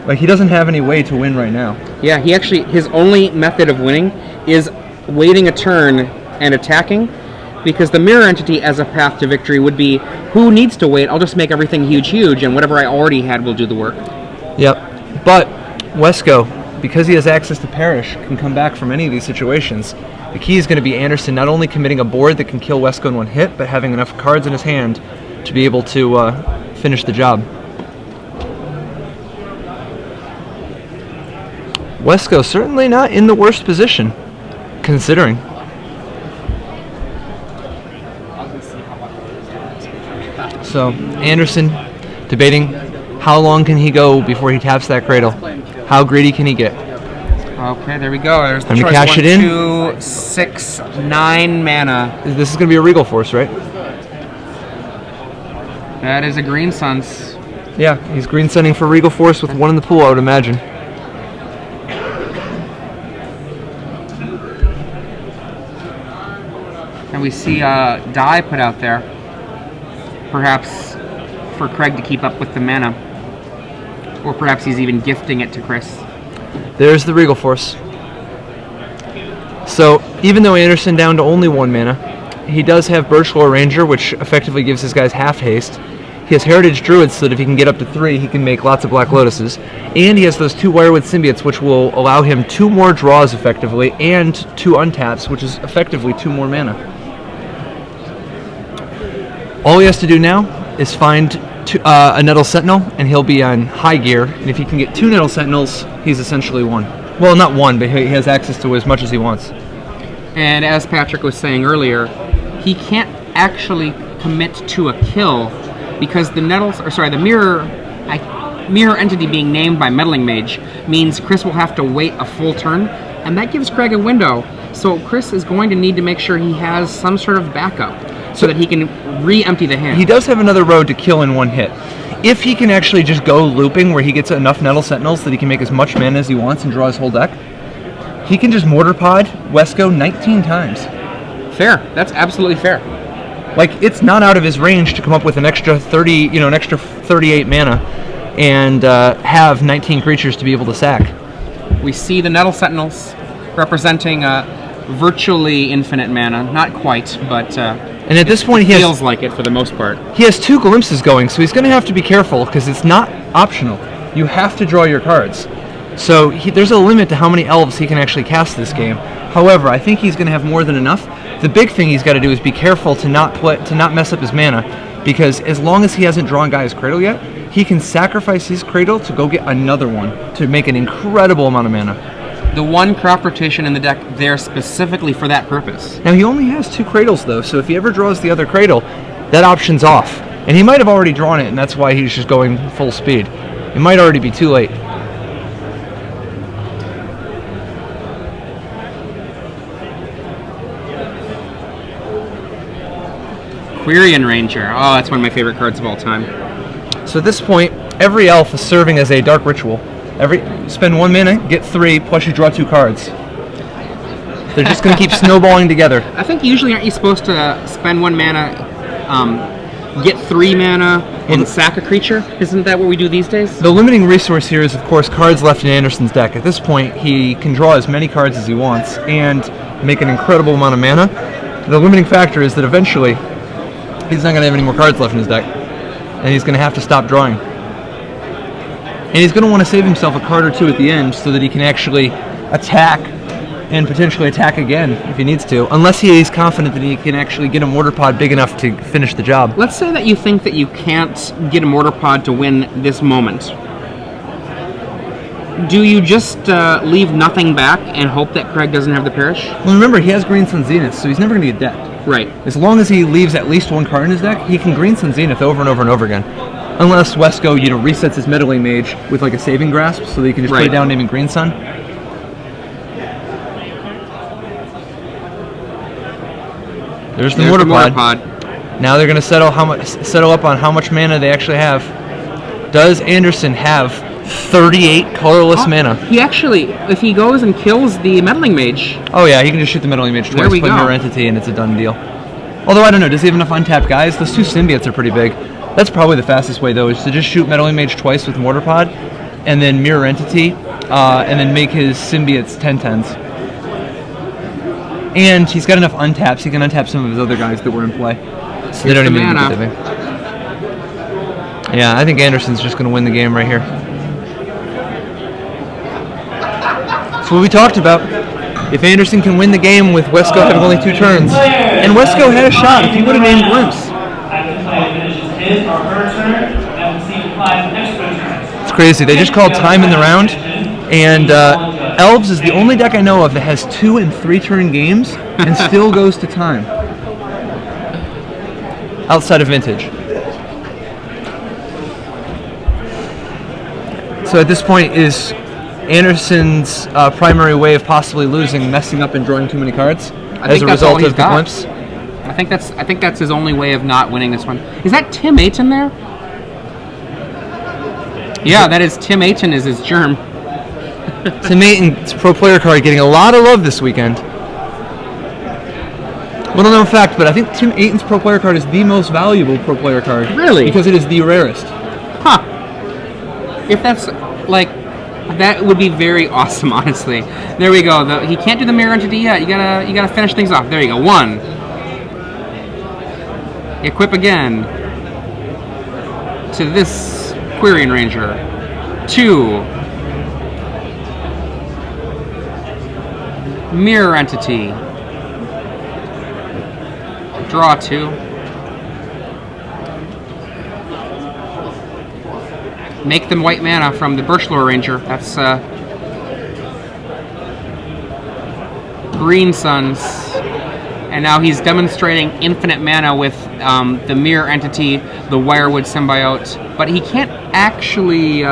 Like, he doesn't have any way to win right now. Yeah, his only method of winning is waiting a turn and attacking, because the Mirror Entity as a path to victory would be, who needs to wait? I'll just make everything huge, and whatever I already had will do the work. Yep, but Wescoe, because he has access to Perish, can come back from any of these situations. The key is going to be Andersen not only committing a board that can kill Wescoe in one hit, but having enough cards in his hand to be able to finish the job. Wescoe certainly not in the worst position, considering. So, Andersen debating how long can he go before he taps that Cradle. How greedy can he get? Okay, there we go. There's the Time choice. to cash it in. 1, 2, 6, 9 mana. This is going to be a Regal Force, right? That is a Green Suns. Yeah, he's green sunning for Regal Force with one in the pool, I would imagine. And we see a die put out there. Perhaps for Craig to keep up with the mana. Or perhaps he's even gifting it to Chris. There's the Regal Force. So, even though Andersen down to only 1 mana, he does have Birchgore Ranger, which effectively gives his guys half haste. He has Heritage Druids, so that if he can get up to 3, he can make lots of Black Lotuses. And he has those 2 Wirewood Symbiotes, which will allow him 2 more draws effectively, and 2 untaps, which is effectively 2 more mana. All he has to do now is find a Nettle Sentinel, and he'll be on high gear. And if he can get 2 Nettle Sentinels, he's essentially won. Well, not one, but he has access to as much as he wants. And as Patrick was saying earlier, he can't actually commit to a kill because the mirror entity being named by Meddling Mage means Chris will have to wait a full turn, and that gives Craig a window. So Chris is going to need to make sure he has some sort of backup so that he can re-empty the hand. He does have another road to kill in one hit. If he can actually just go looping where he gets enough Nettle Sentinels that he can make as much mana as he wants and draw his whole deck, he can just Mortar Pod Wescoe 19 times. Fair. That's absolutely fair. Like, it's not out of his range to come up with an extra 30, an extra 38 mana and have 19 creatures to be able to sack. We see the Nettle Sentinels representing virtually infinite mana. Not quite, but and at this point, it feels like it for the most part. He has 2 glimpses going, so he's going to have to be careful because it's not optional. You have to draw your cards. So there's a limit to how many elves he can actually cast this game. However, I think he's going to have more than enough. The big thing he's got to do is be careful to not mess up his mana, because as long as he hasn't drawn Gaia's Cradle yet, he can sacrifice his Cradle to go get another one to make an incredible amount of mana. The one crop rotation in the deck there specifically for that purpose. Now he only has 2 Cradles though, so if he ever draws the other Cradle, that option's off. And he might have already drawn it, and that's why he's just going full speed. It might already be too late. Quirion Ranger. Oh, that's one of my favorite cards of all time. So at this point, every elf is serving as a Dark Ritual. Spend 1 mana, get 3, plus you draw 2 cards. They're just going to keep snowballing together. I think usually aren't you supposed to spend 1 mana, get 3 mana, and sack a creature? Isn't that what we do these days? The limiting resource here is, of course, cards left in Andersen's deck. At this point, he can draw as many cards as he wants and make an incredible amount of mana. The limiting factor is that eventually he's not going to have any more cards left in his deck, and he's going to have to stop drawing. And he's going to want to save himself a card or 2 at the end so that he can actually attack and potentially attack again if he needs to, unless he is confident that he can actually get a Mortar Pod big enough to finish the job. Let's say that you think that you can't get a Mortar Pod to win this moment. Do you just leave nothing back and hope that Craig doesn't have the Perish? Well, remember, he has Green Sun Zenith, so he's never going to get decked. Right. As long as he leaves at least 1 card in his deck, he can Green Sun Zenith over and over and over again. Unless Wescoe, resets his Meddling Mage with like a Saving Grasp, so that he can just put it down naming Green Sun. There's the Mortar Pod. Now they're going to settle up on how much mana they actually have. Does Andersen have 38 colorless mana? He actually, if he goes and kills the Meddling Mage... Oh yeah, he can just shoot the Meddling Mage twice, play Mirror Entity, and it's a done deal. Although, I don't know, does he have enough untapped guys? Those 2 Symbiotes are pretty big. That's probably the fastest way, though, is to just shoot Meddling Mage twice with Mortar Pod, and then Mirror Entity, and then make his Symbiotes 10/10s. And he's got enough untaps, he can untap some of his other guys that were in play. So they don't even need to. Yeah, I think Andersen's just going to win the game right here. That's what we talked about. If Andersen can win the game with Wescoe having only 2 turns, and Wescoe had a shot if he would have named Glimpse. It's crazy. They just called time in the round, and Elves is the only deck I know of that has 2 and 3 turn games and still goes to time. Outside of Vintage. So at this point, is Andersen's primary way of possibly losing messing up and drawing too many cards as a result of the Glimpse? I think that's his only way of not winning this one. Is that Tim Ayton there? Yeah, that is Tim Ayton is his germ. Tim Ayton's Pro Player card getting a lot of love this weekend. Little known fact, but I think Tim Ayton's Pro Player card is the most valuable Pro Player card. Really? Because it is the rarest. Huh. If that's that would be very awesome, honestly. There we go. He can't do the Mirror Entity yet. You gotta finish things off. There you go. 1. Equip again. to this Quirion Ranger. 2. Mirror Entity. Draw 2. Make them white mana from the Birchlore Ranger. That's Green Suns. And now he's demonstrating infinite mana with the Mirror Entity, the Wirewood Symbiote. But he can't actually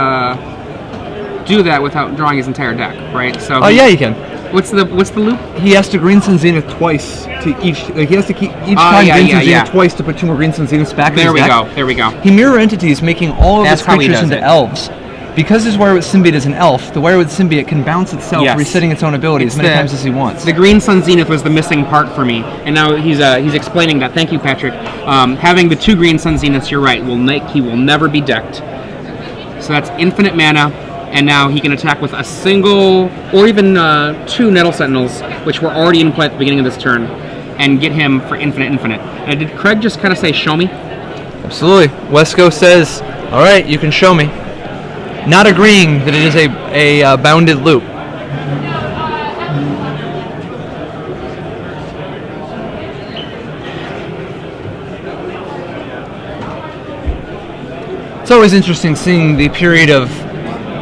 do that without drawing his entire deck, right? So yeah, you can. What's the loop? He has to Green Sun Zenith twice to each. Like he has to keep each time Green Sun Zenith twice to put 2 more Green Sun Zeniths back in his deck. There we go. He Mirror Entities, making all of his creatures into elves. Because his Wirewood Symbiote is an elf, the Wirewood Symbiote can bounce itself, resetting its own abilities as many times as he wants. The Green Sun Zenith was the missing part for me, and now he's explaining that. Thank you, Patrick. Having the 2 Green Sun Zeniths, you're right, he will never be decked. So that's infinite mana. And now he can attack with a single, or even 2 Nettle Sentinels, which were already in play at the beginning of this turn, and get him for infinite. And did Craig just kind of say, show me? Absolutely. Wescoe says, all right, you can show me. Not agreeing that it is a bounded loop. It's always interesting seeing the period of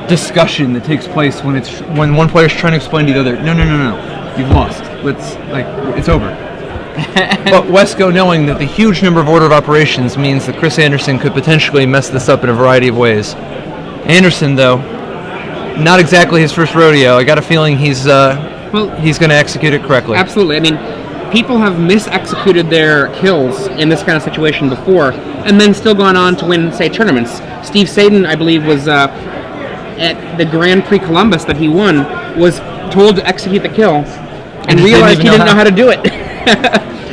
discussion that takes place when one player's trying to explain to the other, no, you've lost. It's over. But Wescoe, knowing that the huge number of order of operations means that Chris Andersen could potentially mess this up in a variety of ways. Andersen, though, not exactly his first rodeo. I got a feeling he's going to execute it correctly. Absolutely. I mean, people have mis-executed their kills in this kind of situation before, and then still gone on to win, say, tournaments. Steve Sadin, I believe, was at the Grand Prix Columbus that he won, was told to execute the kill and realized he didn't know how to do it.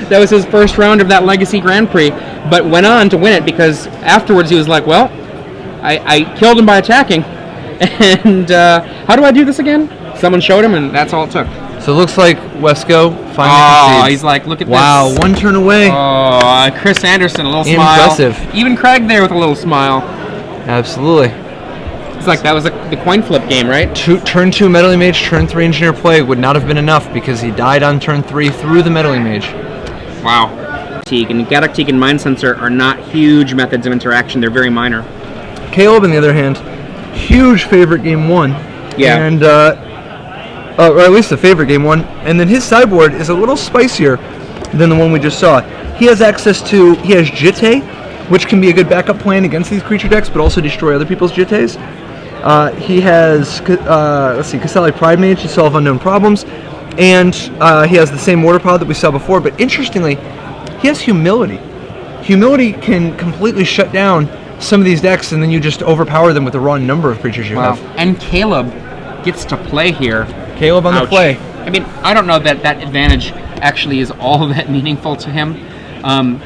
That was his first round of that Legacy Grand Prix, but went on to win it because afterwards he was like, well, I killed him by attacking, and how do I do this again? Someone showed him, and that's all it took. So it looks like Wescoe finally concedes. He's like, look at this. Wow, 1 turn away. Chris Andersen, a little smile. Impressive. Even Craig there with a little smile. Absolutely. It's like that was the coin flip game, right? Turn 2 Meddling Mage, turn 3 Engineer Plague would not have been enough because he died on turn 3 through the Meddling Mage. Wow. And Gaddock and Mind Sensor are not huge methods of interaction. They're very minor. Caleb, on the other hand, huge favorite game 1. Yeah. And, or at least a favorite game 1. And then his sideboard is a little spicier than the one we just saw. He has Jitte, which can be a good backup plan against these creature decks, but also destroy other people's Jittes. He has, Caselli Pride Mage to solve unknown problems, and he has the same Mortar Pod that we saw before, but interestingly, he has Humility. Humility can completely shut down some of these decks, and then you just overpower them with the raw number of creatures you have. And Caleb gets to play here. Caleb on the play. I mean, I don't know that advantage actually is all that meaningful to him,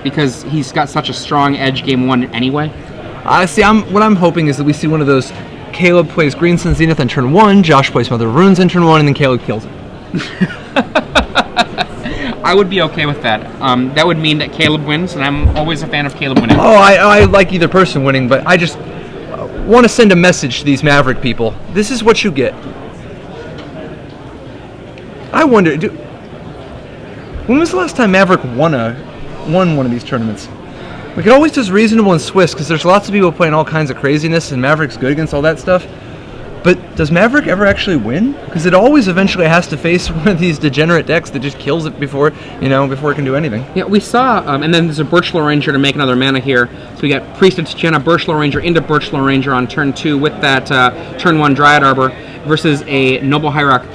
because he's got such a strong edge game 1 anyway. What I'm hoping is that we see one of those. Caleb plays Green Sun Zenith on turn 1, Josh plays Mother of Runes on turn 1, and then Caleb kills it. I would be okay with that. That would mean that Caleb wins, and I'm always a fan of Caleb winning. I like either person winning, but I just want to send a message to these Maverick people. This is what you get. I wonder, when was the last time Maverick won one of these tournaments? Like, it always does reasonable in Swiss, because there's lots of people playing all kinds of craziness, and Maverick's good against all that stuff. But does Maverick ever actually win? Because it always eventually has to face one of these degenerate decks that just kills it before it can do anything. Yeah, we saw, and then there's a Birchlore Ranger to make another mana here. So we got Priestess Tichana, Birchlore Ranger into Birchlore Ranger on turn 2 with that turn 1 Dryad Arbor versus a Noble Hierarch.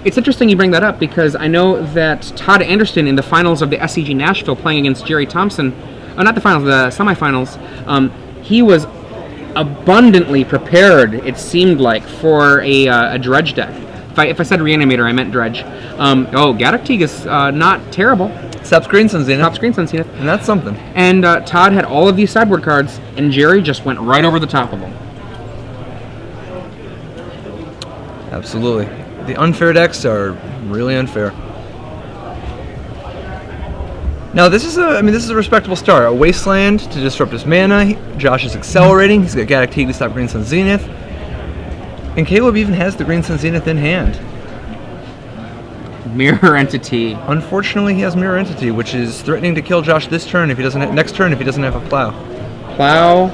It's interesting you bring that up because I know that Todd Andersen in the finals of the SCG Nashville playing against Jerry Thompson, not the finals, the semifinals, he was abundantly prepared, it seemed like, for a Dredge deck. If I said Reanimator, I meant Dredge. Gaddock is not terrible. Stops Green Sun Zenith. And that's something. And Todd had all of these sideboard cards, and Jerry just went right over the top of them. Absolutely. The unfair decks are really unfair. Now this is a respectable start. A Wasteland to disrupt his mana. Josh is accelerating. He's got Gaddock Teeg to stop Green Sun Zenith. And Caleb even has the Green Sun Zenith in hand. Mirror Entity. Unfortunately, he has Mirror Entity, which is threatening to kill Josh this turn if he doesn't next turn if he doesn't have a plow. Plow.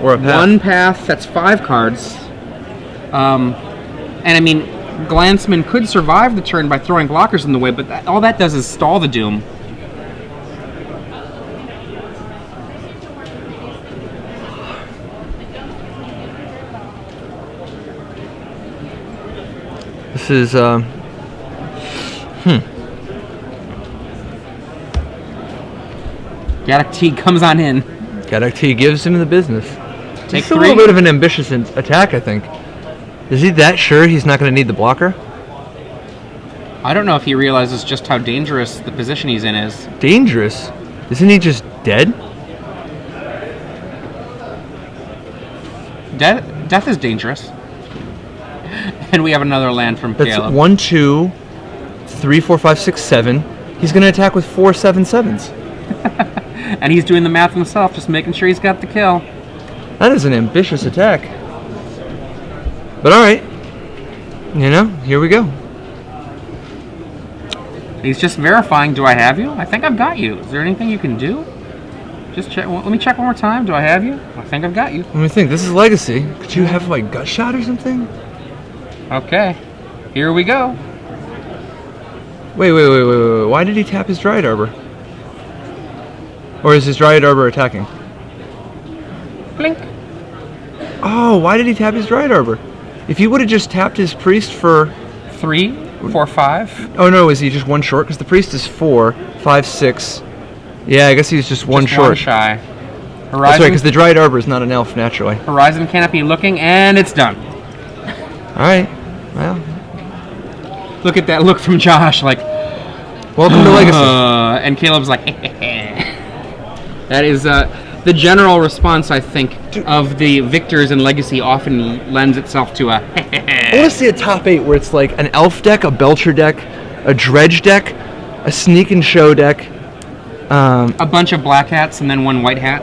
Or a path. One path, that's 5 cards. And I mean, Glansman could survive the turn by throwing blockers in the way, but all that does is stall the Doom. This is, Gaddock Teeg comes on in. Gaddock Teeg gives him the business. Take It's a 3. little bit of an ambitious attack, I think. Is he that sure he's not going to need the blocker? I don't know if he realizes just how dangerous the position he's in is. Dangerous? Isn't he just dead? Death is dangerous. And we have another land from That's Caleb. 1, 2, 3, 4, 5, 6, 7. He's going to attack with 4 7/7s. And he's doing the math himself, just making sure he's got the kill. That is an ambitious attack. But alright. You know, here we go. He's just verifying, do I have you? I think I've got you. Is there anything you can do? Just check. Let me check one more time. Do I have you? I think I've got you. Let me think. This is Legacy. Could you have, like, Gut Shot or something? Okay. Here we go. Wait. Why did he tap his Dryad Arbor? Or is his Dryad Arbor attacking? Blink. Oh, why did he tap his Dryad Arbor? If he would have just tapped his Priest for... 3, 4, 5. Oh, no, is he just 1 short? Because the Priest is 4, 5, 6. Yeah, I guess he's just 1 short. 1 shy. That's Horizon, right, because the Dryad Arbor is not an elf, naturally. Horizon Canopy looking, and it's done. Alright, well... Look at that look from Josh, like... Welcome to Legacy. And Caleb's like... That is... the general response, I think, of the victors in Legacy often lends itself to a... I want to see a top 8 where it's like an elf deck, a Belcher deck, a Dredge deck, a Sneak and Show deck. a bunch of black hats and then 1 white hat.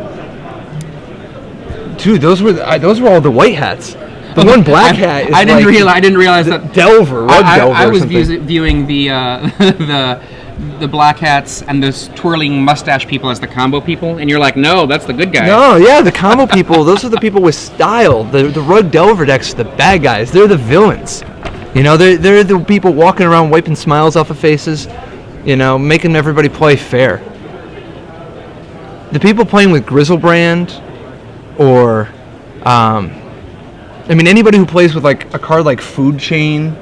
Dude, those were all the white hats. The one black hat is I didn't realize that Delver, Rug Delver. I was or something. viewing the the black hats and those twirling mustache people as the combo people, and you're like, no, that's the good guy. No, yeah, the combo people, those are the people with style. The Rug Delver decks are the bad guys. They're the villains. You know, they're the people walking around wiping smiles off of faces, you know, making everybody play fair. The people playing with Grizzlebrand or, I mean, anybody who plays with like a card like Food Chain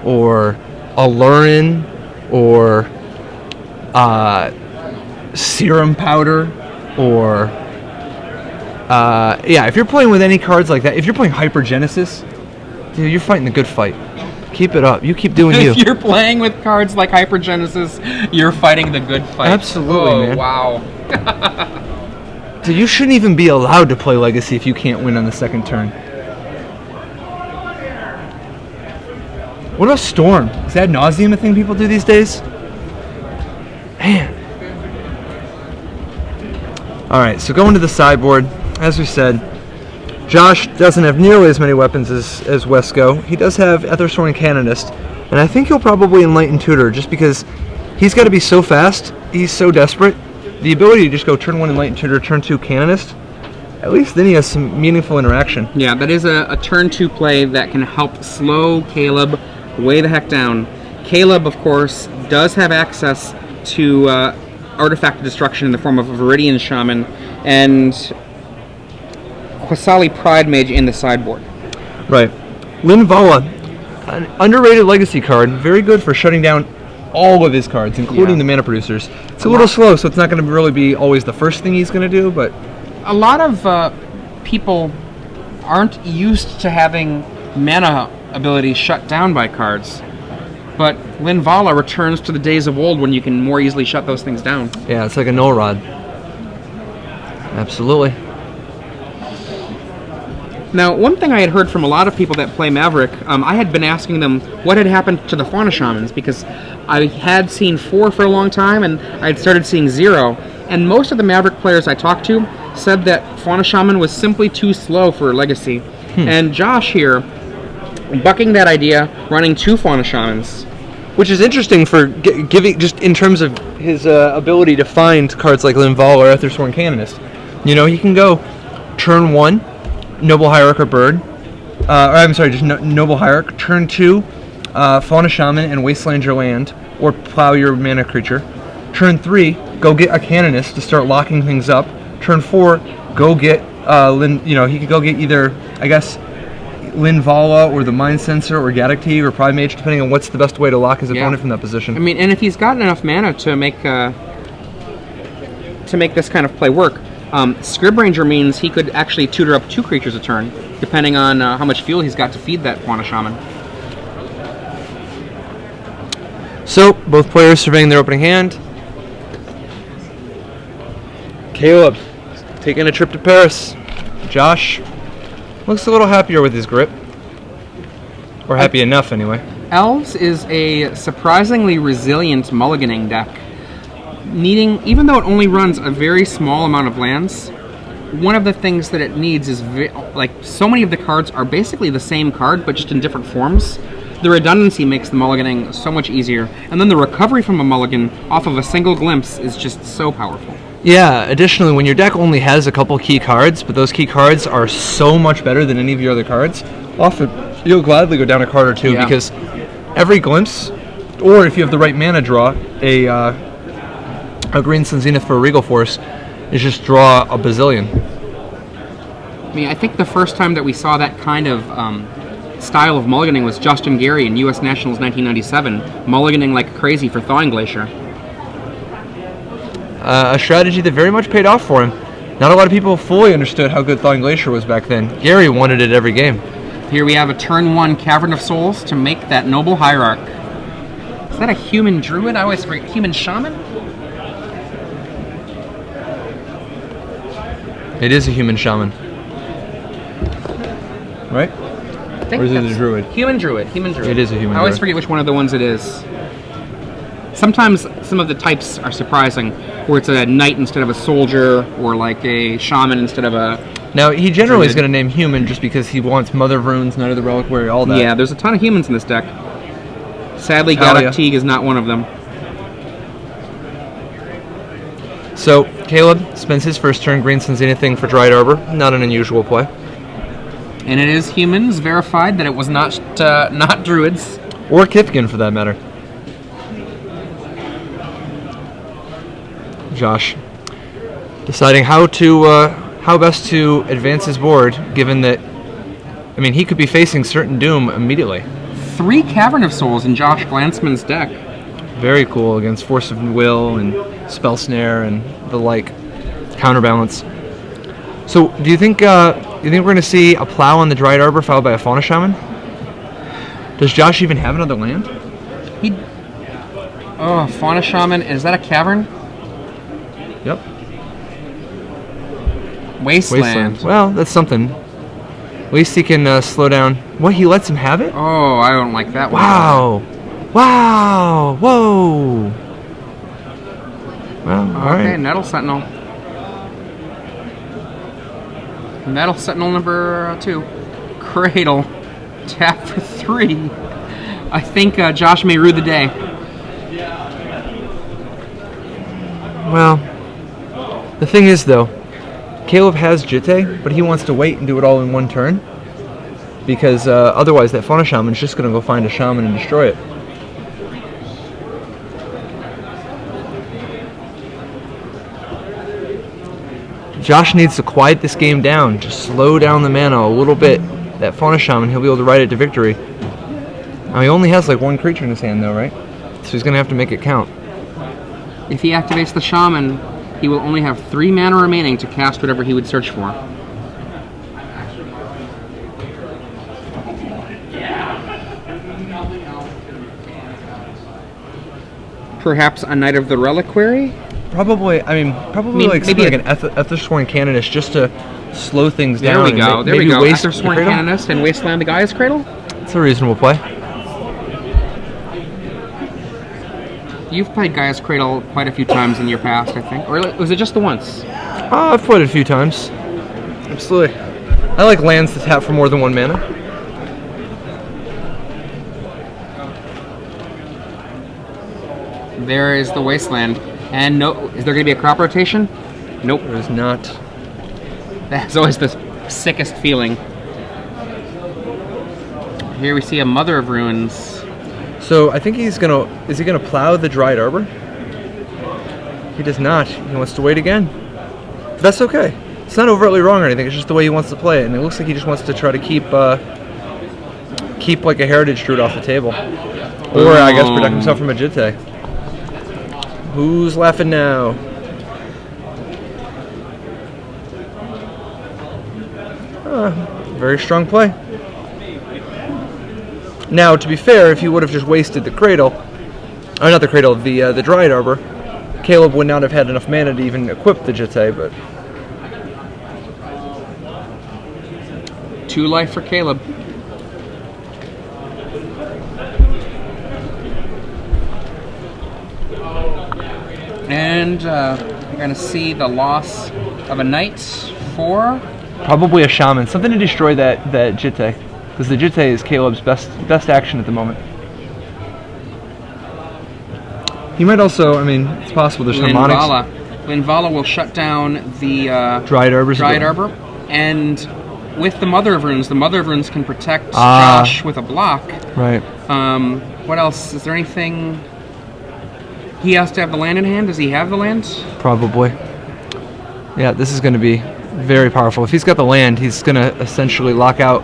or Alurin or Serum Powder or yeah, if you're playing with any cards like that, if you're playing Hypergenesis, dude, you're fighting the good fight. Keep it up. You keep doing you. If you're playing with cards like Hypergenesis, you're fighting the good fight. Absolutely, man. Wow. Dude, you shouldn't even be allowed to play Legacy if you can't win on the second turn. What about Storm? Is ad nauseum a thing people do these days? Man. Alright, so going to the sideboard, as we said, Josh doesn't have nearly as many weapons as Wescoe. He does have Ethersworn and Canonist, and I think he'll probably Enlighten Tutor just because he's got to be so fast, he's so desperate. The ability to just go turn 1 Enlighten Tutor, turn 2 Canonist, at least then he has some meaningful interaction. Yeah, that is a turn 2 play that can help slow Caleb way the heck down. Caleb, of course, does have access to Artifact of Destruction in the form of a Viridian Shaman and Quasali Pride Mage in the sideboard. Right. Linvala, an underrated Legacy card, very good for shutting down all of his cards, including the mana producers. It's a little slow, so it's not going to really be always the first thing he's going to do, but... A lot of people aren't used to having mana abilities shut down by cards, but Linvala returns to the days of old when you can more easily shut those things down. Yeah, it's like a null rod. Absolutely. Now, one thing I had heard from a lot of people that play Maverick, I had been asking them what had happened to the Fauna Shamans, because I had seen 4 for a long time, and I had started seeing 0. And most of the Maverick players I talked to said that Fauna Shaman was simply too slow for Legacy. And Josh here, bucking that idea, running 2 Fauna Shamans. Which is interesting for giving, just in terms of his ability to find cards like Linval or Ethersworn Canonist. You know, he can go turn 1, Noble Hierarch or Bird. Noble Hierarch. Turn 2, Fauna Shaman and Wasteland your land, or plow your mana creature. Turn 3, go get a Canonist to start locking things up. Turn 4, go get he could go get either, I guess, Linvala or the Mind Sensor or Gaddock or Primate, depending on what's the best way to lock his opponent from that position. I mean, and if he's got enough mana to make this kind of play work, Scrib Ranger means he could actually tutor up 2 creatures a turn, depending on how much fuel he's got to feed that Fauna Shaman. So, both players surveying their opening hand. Caleb taking a trip to Paris. Josh looks a little happier with his grip. Or happy enough, anyway. Elves is a surprisingly resilient mulliganing deck. Even though it only runs a very small amount of lands, one of the things that it needs is, so many of the cards are basically the same card, but just in different forms. The redundancy makes the mulliganing so much easier, and then the recovery from a mulligan off of a single glimpse is just so powerful. Yeah, additionally, when your deck only has a couple key cards, but those key cards are so much better than any of your other cards, often you'll gladly go down a card or 2 because every glimpse, or if you have the right mana draw, a Green Sun Zenith for a Regal Force is just draw a bazillion. I mean, I think the first time that we saw that kind of style of mulliganing was Justin Gary in U.S. Nationals 1997, mulliganing like crazy for Thawing Glacier. A strategy that very much paid off for him. Not a lot of people fully understood how good Thawing Glacier was back then. Gary wanted it every game. Here we have a turn 1 Cavern of Souls to make that Noble Hierarch. Is that a human druid? I always forget. Human shaman? It is a human shaman. Right? I think or is it a druid? Human druid. It is a human druid. I always forget which one of the ones it is. Sometimes some of the types are surprising, where it's a knight instead of a soldier, or like a shaman instead of a... Now, he generally is going to name human just because he wants Mother of Runes, Knight of the Reliquary, all that. Yeah, there's a ton of humans in this deck. Sadly, Gaddock Teague is not one of them. So, Caleb spends his first turn Green Sun Zenithing for Dried Arbor. Not an unusual play. And it is humans, verified that it was not druids. Or Kithkin, for that matter. Josh deciding how best to advance his board, given that, I mean, he could be facing certain doom immediately. 3 Cavern of Souls in Josh Glansman's deck. Very cool against Force of Will and Spell Snare and the like counterbalance. So, do you think we're going to see a Plow on the Dried Arbor followed by a Fauna Shaman? Does Josh even have another land? Fauna Shaman. Is that a cavern? Yep. Wasteland. Well, that's something. At least he can slow down. What, he lets him have it? Oh, I don't like that one. Wow! Whoa! Well, alright. Okay, Nettle Sentinel. Nettle Sentinel number 2. Cradle. Tap for 3. I think Josh may rue the day. Well, the thing is, though, Caleb has Jitte, but he wants to wait and do it all in one turn. Because otherwise that Fauna Shaman is just going to go find a Shaman and destroy it. Josh needs to quiet this game down. Just slow down the mana a little bit. That Fauna Shaman, he'll be able to ride it to victory. Now, he only has like 1 creature in his hand, though, right? So he's going to have to make it count. If he activates the Shaman, he will only have 3 mana remaining to cast whatever he would search for. Perhaps a Knight of the Reliquary? Probably like maybe like an Ethersworn Canonist just to slow things There down. we go. And There we maybe go. waste After the Sworn cradle? Canonist and Wasteland the Gaia's Cradle? It's a reasonable play. You've played Gaia's Cradle quite a few times in your past, I think. Or was it just the once? I've played it a few times. Absolutely. I like lands that tap for more than 1 mana. There is the Wasteland. And no, is there going to be a crop rotation? Nope. There is not. That's always the sickest feeling. Here we see a Mother of Ruins. So I think he's gonna. Is he gonna plow the Dried Arbor? He does not. He wants to wait again. But that's okay. It's not overtly wrong or anything. It's just the way he wants to play it, and it looks like he just wants to try to keep like a Heritage Druid off the table, or I guess protect himself from a Jitte. Who's laughing now? Very strong play. Now, to be fair, if he would have just wasted the Cradle, or not the Cradle, the Dried Arbor, Caleb would not have had enough mana to even equip the Jitte, but 2 life for Caleb. And you're going to see the loss of a knight for... probably a Shaman. Something to destroy that Jitte, because the Jitte is Caleb's best action at the moment. He might also, I mean, it's possible there's harmonics. Linvala will shut down the Dried Arbor, and with the Mother of Runes can protect Josh with a block. Right. What else? Is there anything... He has to have the land in hand? Does he have the land? Probably. Yeah, this is going to be very powerful. If he's got the land, he's going to essentially lock out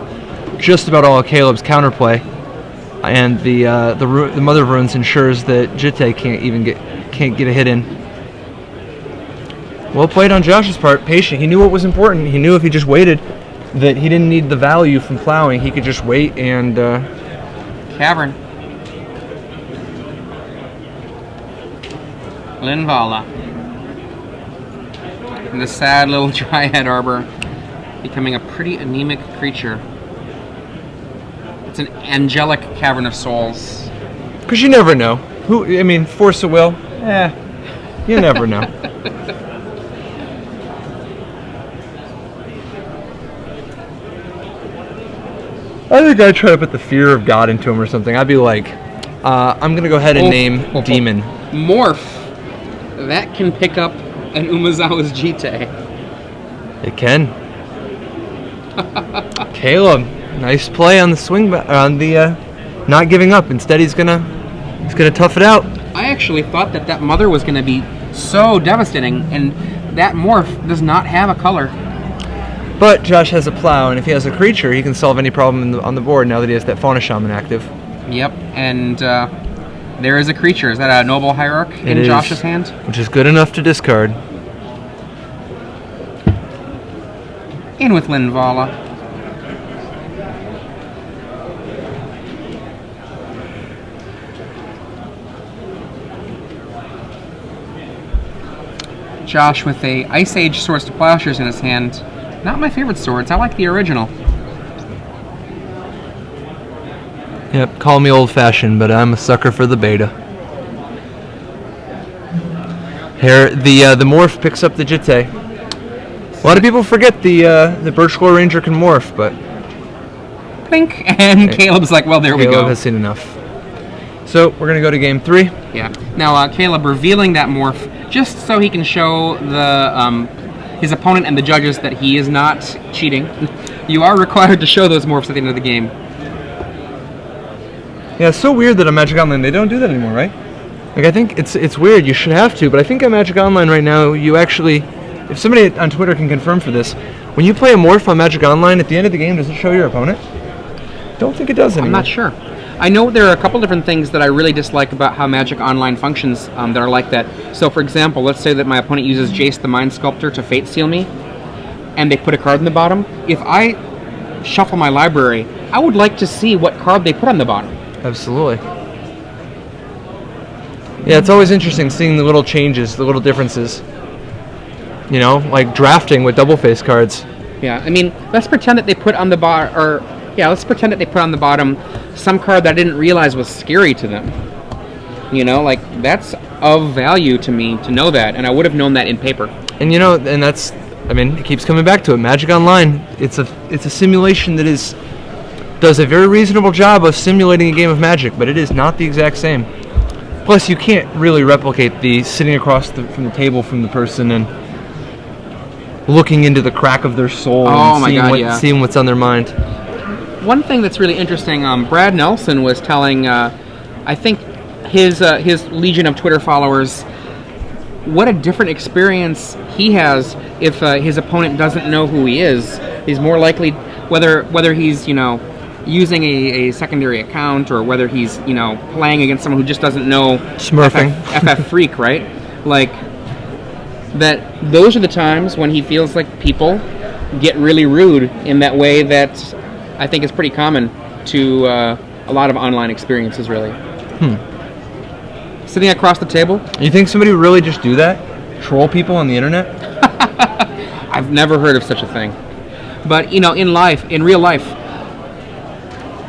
just about all of Caleb's counterplay, and the Mother of Runes ensures that Jitte can't get a hit in. Well played on Josh's part. Patient. He knew what was important. He knew if he just waited, that he didn't need the value from plowing. He could just wait and... Cavern. Linvala. And the sad little Dryad Arbor becoming a pretty anemic creature. It's an angelic Cavern of Souls. Because you never know. Force of Will? You never know. I think I'd try to put the fear of God into him or something. I'd be like, I'm going to go ahead and name Demon. Morph. That can pick up an Umezawa's Jitte. It can. Caleb, nice play on the swing, on the not giving up. Instead, he's gonna tough it out. I actually thought that Mother was gonna be so devastating, and that Morph does not have a color. But Josh has a plow, and if he has a creature, he can solve any problem on the board now that he has that Fauna Shaman active. Yep, and there is a creature. Is that a Noble Hierarch in Josh's hand? Which is good enough to discard. In with Linvala. Josh with a Ice Age Swords to Plowshares in his hand. Not my favorite swords. I like the original. Yep, call me old-fashioned, but I'm a sucker for the beta. Here, the morph picks up the Jitte. A lot of people forget the Birchglow Ranger can morph, but... Plink! And Caleb's like, well, there we go. Caleb has seen enough. So, we're going to go to game 3. Yeah. Now, Caleb revealing that morph just so he can show the his opponent and the judges that he is not cheating. You are required to show those morphs at the end of the game. Yeah, it's so weird that on Magic Online they don't do that anymore, right? Like, I think it's weird. You should have to, but I think on Magic Online right now, you actually, if somebody on Twitter can confirm for this, when you play a morph on Magic Online, at the end of the game, does it show your opponent? Don't think it does anymore. I'm not sure. I know there are a couple different things that I really dislike about how Magic Online functions that are like that. So, for example, let's say that my opponent uses Jace the Mind Sculptor to Fate Seal me, and they put a card in the bottom. If I shuffle my library, I would like to see what card they put on the bottom. Absolutely. Yeah, it's always interesting seeing the little changes, the little differences. You know, like drafting with double face cards. Yeah, I mean, let's pretend that they put on the let's pretend that they put on the bottom some card that I didn't realize was scary to them. You know, like, that's of value to me to know that, and I would have known that in paper. And you know, and that's, I mean, it keeps coming back to it. Magic Online, it's a simulation that does a very reasonable job of simulating a game of Magic, but it is not the exact same. Plus, you can't really replicate the sitting across from the table from the person and looking into the crack of their soul and seeing what's on their mind. One thing that's really interesting, Brad Nelson was telling, I think, his legion of Twitter followers what a different experience he has if his opponent doesn't know who he is. He's more likely, whether he's, you know, using a secondary account or whether he's, you know, playing against someone who just doesn't know Smurfing. FF Freak, right? Like, that those are the times when he feels like people get really rude in that way that I think is pretty common to a lot of online experiences, really. Sitting across the table. You think somebody would really just do that? Troll people on the internet? I've never heard of such a thing. But, you know, in real life,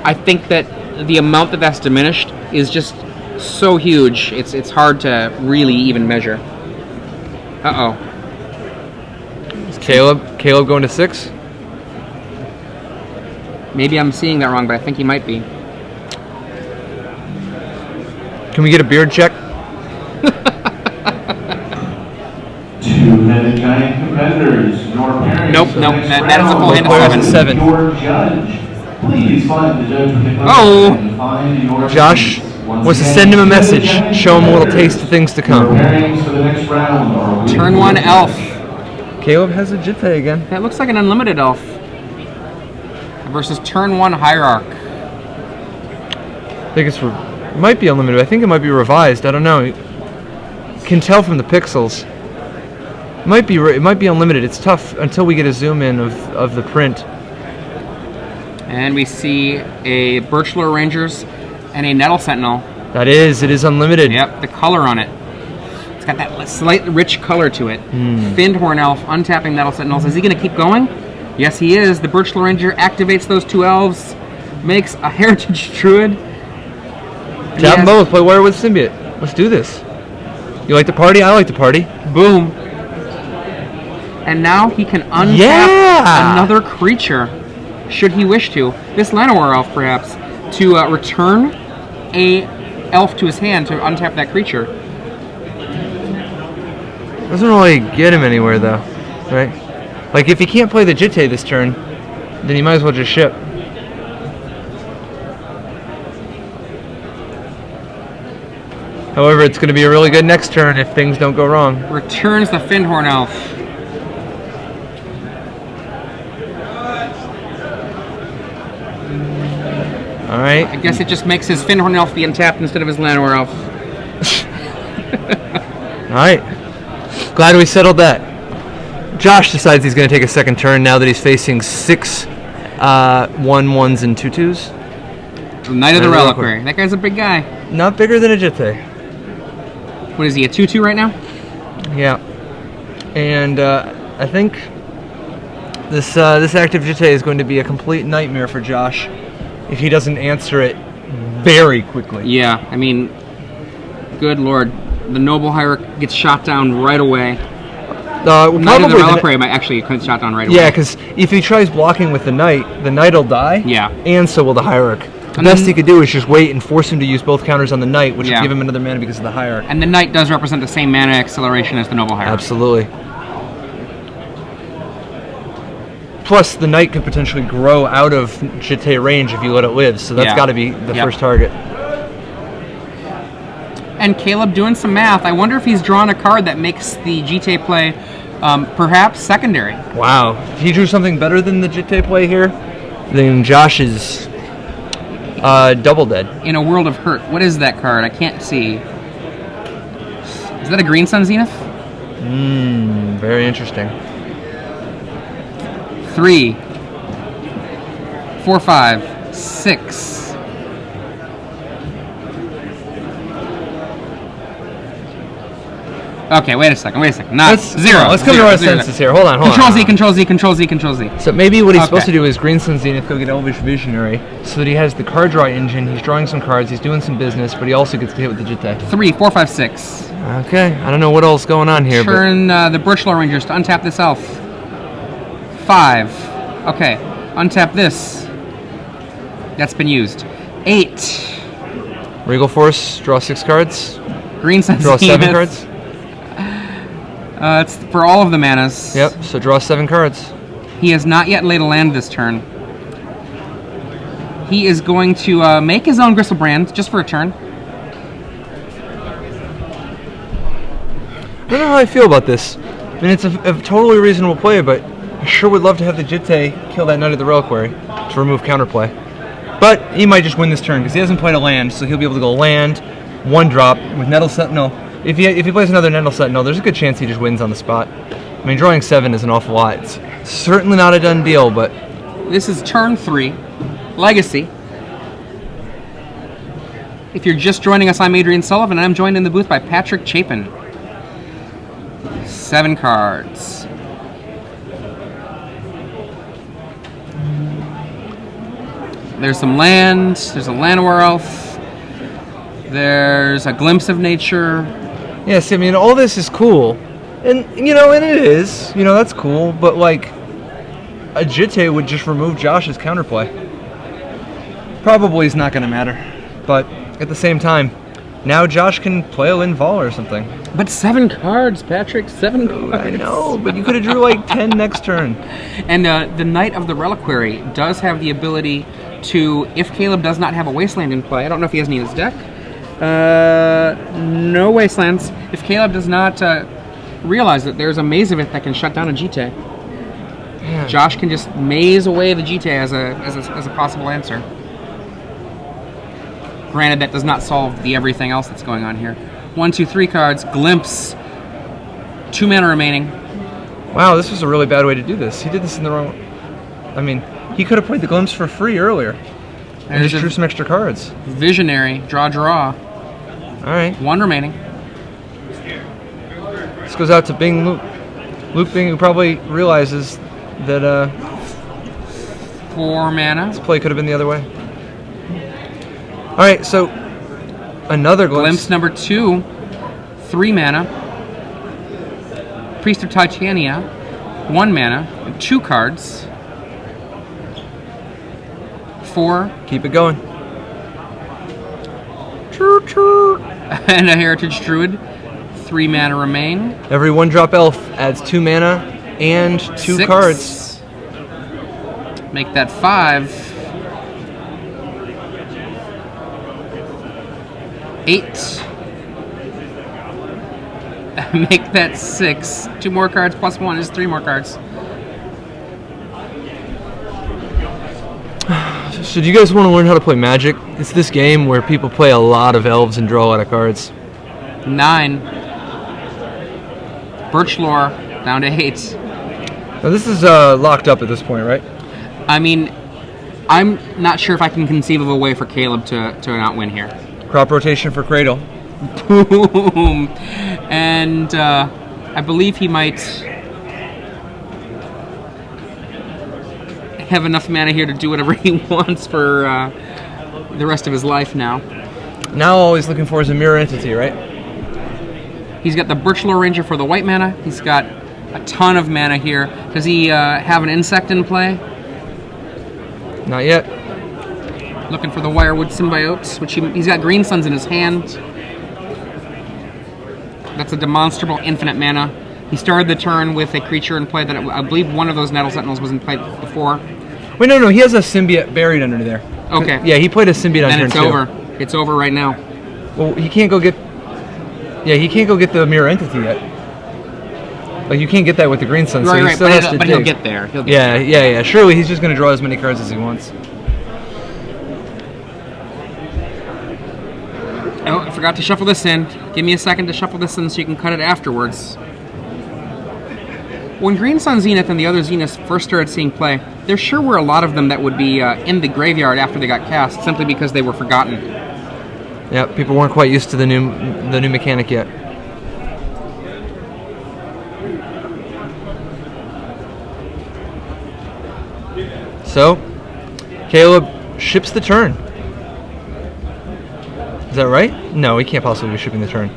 I think that the amount that's diminished is just so huge, it's hard to really even measure. Uh-oh. Is Caleb going to 6? Maybe I'm seeing that wrong, but I think he might be. Can we get a beard check? Two-headed giant competitors, your parents. Nope, that is a full hand of 7. Your judge. Please find the judge with the Oh! find your Josh wants to send him a message, show him a little taste of things to come. Preparing for the next round are Turn 1 elf. Caleb has a Jitte again. That looks like an unlimited elf. Versus turn 1 hierarch. I think it might be unlimited. I think it might be revised. I don't know. You can tell from the pixels. It might be unlimited. It's tough until we get a zoom in of the print. And we see a Birchlore Rangers and a Nettle Sentinel. It is unlimited. Yep, the color on it. It's got that slight rich color to it. Findhorn Elf, untapping Nettle Sentinels. Is he going to keep going? Yes, he is. The Birchlore Ranger activates those 2 elves, makes a Heritage Druid. Tap them both. Play Warrior with Symbiote. Let's do this. You like to party? I like to party. Boom. And now he can untap another creature, should he wish to. This Llanowar Elf, perhaps, to return a elf to his hand to untap that creature. Doesn't really get him anywhere, though, right? Like, if he can't play the Jitte this turn, then you might as well just ship. However, it's going to be a really good next turn if things don't go wrong. Returns the Findhorn Elf. Alright. I guess it just makes his Findhorn Elf be untapped instead of his Llanowar Elf. Alright. Glad we settled that. Josh decides he's going to take a second turn now that he's facing 6 1/1s and 2/2s. Knight of the Reliquary. That guy's a big guy. Not bigger than a Jitte. What is he, a 2/2 right now? Yeah. And I think this active Jitte is going to be a complete nightmare for Josh if he doesn't answer it very quickly. Yeah, I mean, good lord. The Noble Hierarch gets shot down right away. Knight of the Reliquary might actually get shot down right away. Yeah, because if he tries blocking with the Knight will die. Yeah. And so will the Hierarch. The best he could do is just wait and force him to use both counters on the Knight, which will give him another mana because of the Hierarch. And the Knight does represent the same mana acceleration as the Noble Hierarch. Absolutely. Plus, the Knight could potentially grow out of Jitte range if you let it live, so that's got to be the first target. And Caleb doing some math. I wonder if he's drawn a card that makes the Jitte play perhaps secondary. Wow. If he drew something better than the Jitte play here, then Josh is double dead. In a World of Hurt. What is that card? I can't see. Is that a Green Sun Zenith? Very interesting. 3, 4, 5, 6. Okay, wait a second. Not Let's 0. Let's come to our senses here. Hold on. Control Z, Control Z, Control Z, Control Z. So maybe what he's supposed to do is Green Sun Zenith, go get Elvish Visionary, so that he has the card draw engine, he's drawing some cards, he's doing some business, but he also gets to hit with the Jitte. 3, 4, 5, 6. Okay, I don't know what else is going on here. Turn the Birchlaw Rangers to untap this elf. 5. Okay, untap this. That's been used. 8. Regal Force, draw 6 cards. Green Sun Draw Zenith. 7 cards. It's for all of the manas. Yep, so draw 7 cards. He has not yet laid a land this turn. He is going to make his own Gristlebrand just for a turn. I don't know how I feel about this. I mean, it's a totally reasonable play, but I sure would love to have the Jitte kill that Knight of the Reliquary to remove counterplay. But he might just win this turn because he hasn't played a land, so he'll be able to go land, 1 drop with Nettle Sentinel. If he plays another Nettle Sentinel, there's a good chance he just wins on the spot. I mean, drawing 7 is an awful lot. It's certainly not a done deal, but... This is turn 3, Legacy. If you're just joining us, I'm Adrian Sullivan, and I'm joined in the booth by Patrick Chapin. 7 cards. There's some land. There's a Llanowar Elf. There's a Glimpse of Nature. Yes, I mean, all this is cool. And, and it is. That's cool. But, like, a Jitte would just remove Josh's counterplay. Probably is not going to matter. But, at the same time, now Josh can play a Lin Vol or something. But 7 cards, Patrick. 7 cards. I know, but you could have drew, like, 10 next turn. And the Knight of the Reliquary does have the ability to, if Caleb does not have a Wasteland in play, I don't know if he has any in his deck. No Wastelands. If Caleb does not realize that there's a Maze of it that can shut down a Jitte, Josh can just maze away the Jitte as a possible answer. Granted, that does not solve the everything else that's going on here. 1, 2, 3 cards. Glimpse. 2 mana remaining. Wow, this was a really bad way to do this. He did this in the wrong... I mean, he could have played the Glimpse for free earlier. And just drew some extra cards. Visionary. Draw. Alright. 1 remaining. This goes out to Bing Luke. Luke Bing, who probably realizes that 4 mana. This play could have been the other way. Alright, so another Glimpse. Glimpse number 2. 3 mana. Priest of Titania. 1 mana. 2 cards. 4. Keep it going. And a Heritage Druid. 3 mana remain. Every 1-drop elf adds 2 mana and 2 6. cards. Make that 5. 8. Make that 6. 2 more cards plus 1 is 3 more cards. So do you guys want to learn how to play Magic? It's this game where people play a lot of elves and draw a lot of cards. 9. Birchlaw down to 8. Now this is locked up at this point, right? I mean, I'm not sure if I can conceive of a way for Caleb to not win here. Crop rotation for Cradle. Boom. And I believe he might have enough mana here to do whatever he wants for the rest of his life now. Now all he's looking for is a mirror entity, right? He's got the Birchlaw Ranger for the white mana. He's got a ton of mana here. Does he have an insect in play? Not yet. Looking for the Wirewood Symbiote, which he's got Green Suns in his hand. That's a demonstrable infinite mana. He started the turn with a creature in play that I believe one of those Nettle Sentinels was in play before. Wait, no, he has a symbiote buried under there. Okay. Yeah, he played a symbiote on Then turn it's 2. over. It's over right now. Well, he can't go get... Yeah, he can't go get the mirror entity yet. Like, you can't get that with the Green Sun, so he still has to but dig. he'll get there. He'll get there. Yeah. Surely he's just going to draw as many cards as he wants. Oh, I forgot to shuffle this in. Give me a second to shuffle this in so you can cut it afterwards. When Green Sun Zenith and the other Zeniths first started seeing play, there sure were a lot of them that would be in the graveyard after they got cast, simply because they were forgotten. Yeah, people weren't quite used to the new mechanic yet. So, Caleb ships the turn. Is that right? No, he can't possibly be shipping the turn.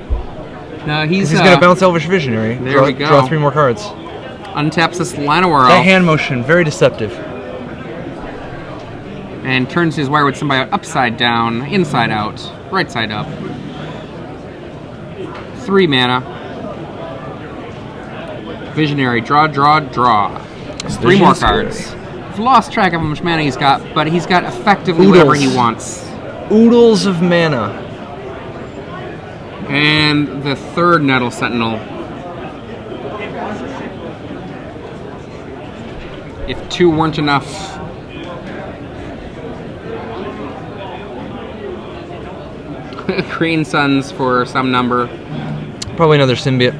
No, he's He's going to bounce Elvish Visionary. There we go. Draw 3 more cards. Untaps this Llanowar That Elf hand motion, very deceptive. and turns his Wirewood Symbiote upside down, inside out, right side up. 3 mana. Visionary, draw. It's 3 more cards. I've lost track of how much mana he's got, but he's got effectively whatever he wants. Oodles of mana. And the 3rd Nettle Sentinel. If 2 weren't enough. Green Suns for some number. Probably another symbiote.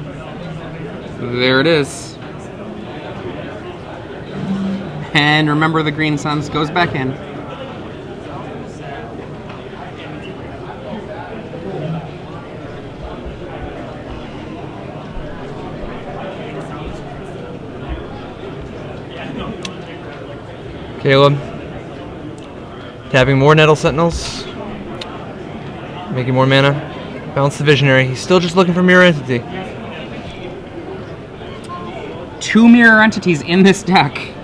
There it is. And remember, the Green Suns goes back in. Caleb. Tapping more Nettle Sentinels. Making more mana. Bounce the Visionary. He's still just looking for Mirror Entity. 2 Mirror Entities in this deck.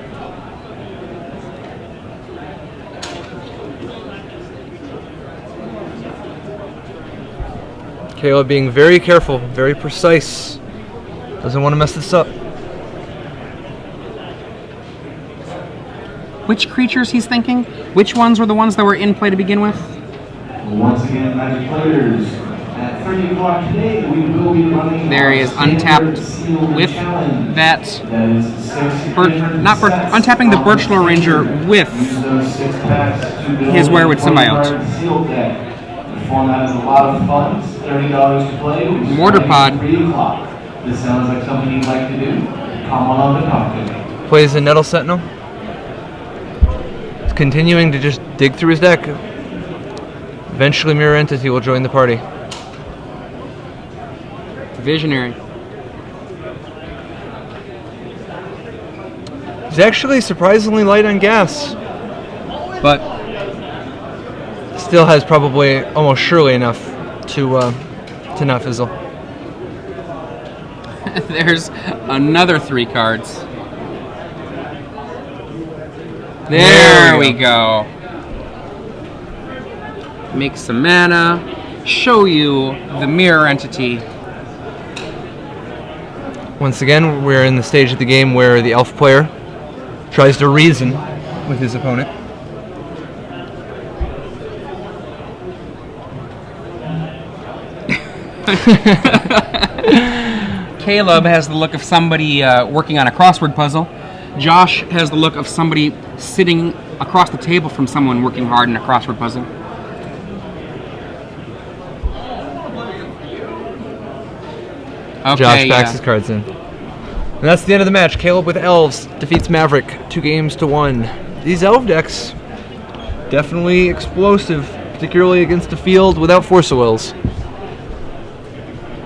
Caleb being very careful, very precise. Doesn't want to mess this up. Which creatures he's thinking? Which ones were the ones that were in play to begin with? Once again, Magic players, at 30 o'clock today, we will be running. There he is, untapped with that. Untapping the Birchlore Ranger with his Wirewood Symbiote. The format is a lot of fun. It's $30 to play. Mortar Pod. 3 o'clock. This sounds like something you'd like to do. Come on and talk to me. Plays a Nettle Sentinel. He's continuing to just dig through his deck. Eventually Mirror Entity will join the party. Visionary. He's actually surprisingly light on gas, but still has probably almost surely enough to not fizzle. There's another 3 cards. There we go. Make some mana. Show you the Mirror Entity. Once again, we're in the stage of the game where the elf player tries to reason with his opponent. Caleb has the look of somebody working on a crossword puzzle. Josh has the look of somebody sitting across the table from someone working hard in a crossword puzzle. Okay, Josh backs his cards in. And that's the end of the match. Caleb with Elves defeats Maverick 2-1. These Elf decks, definitely explosive, particularly against a field without Force of Wills.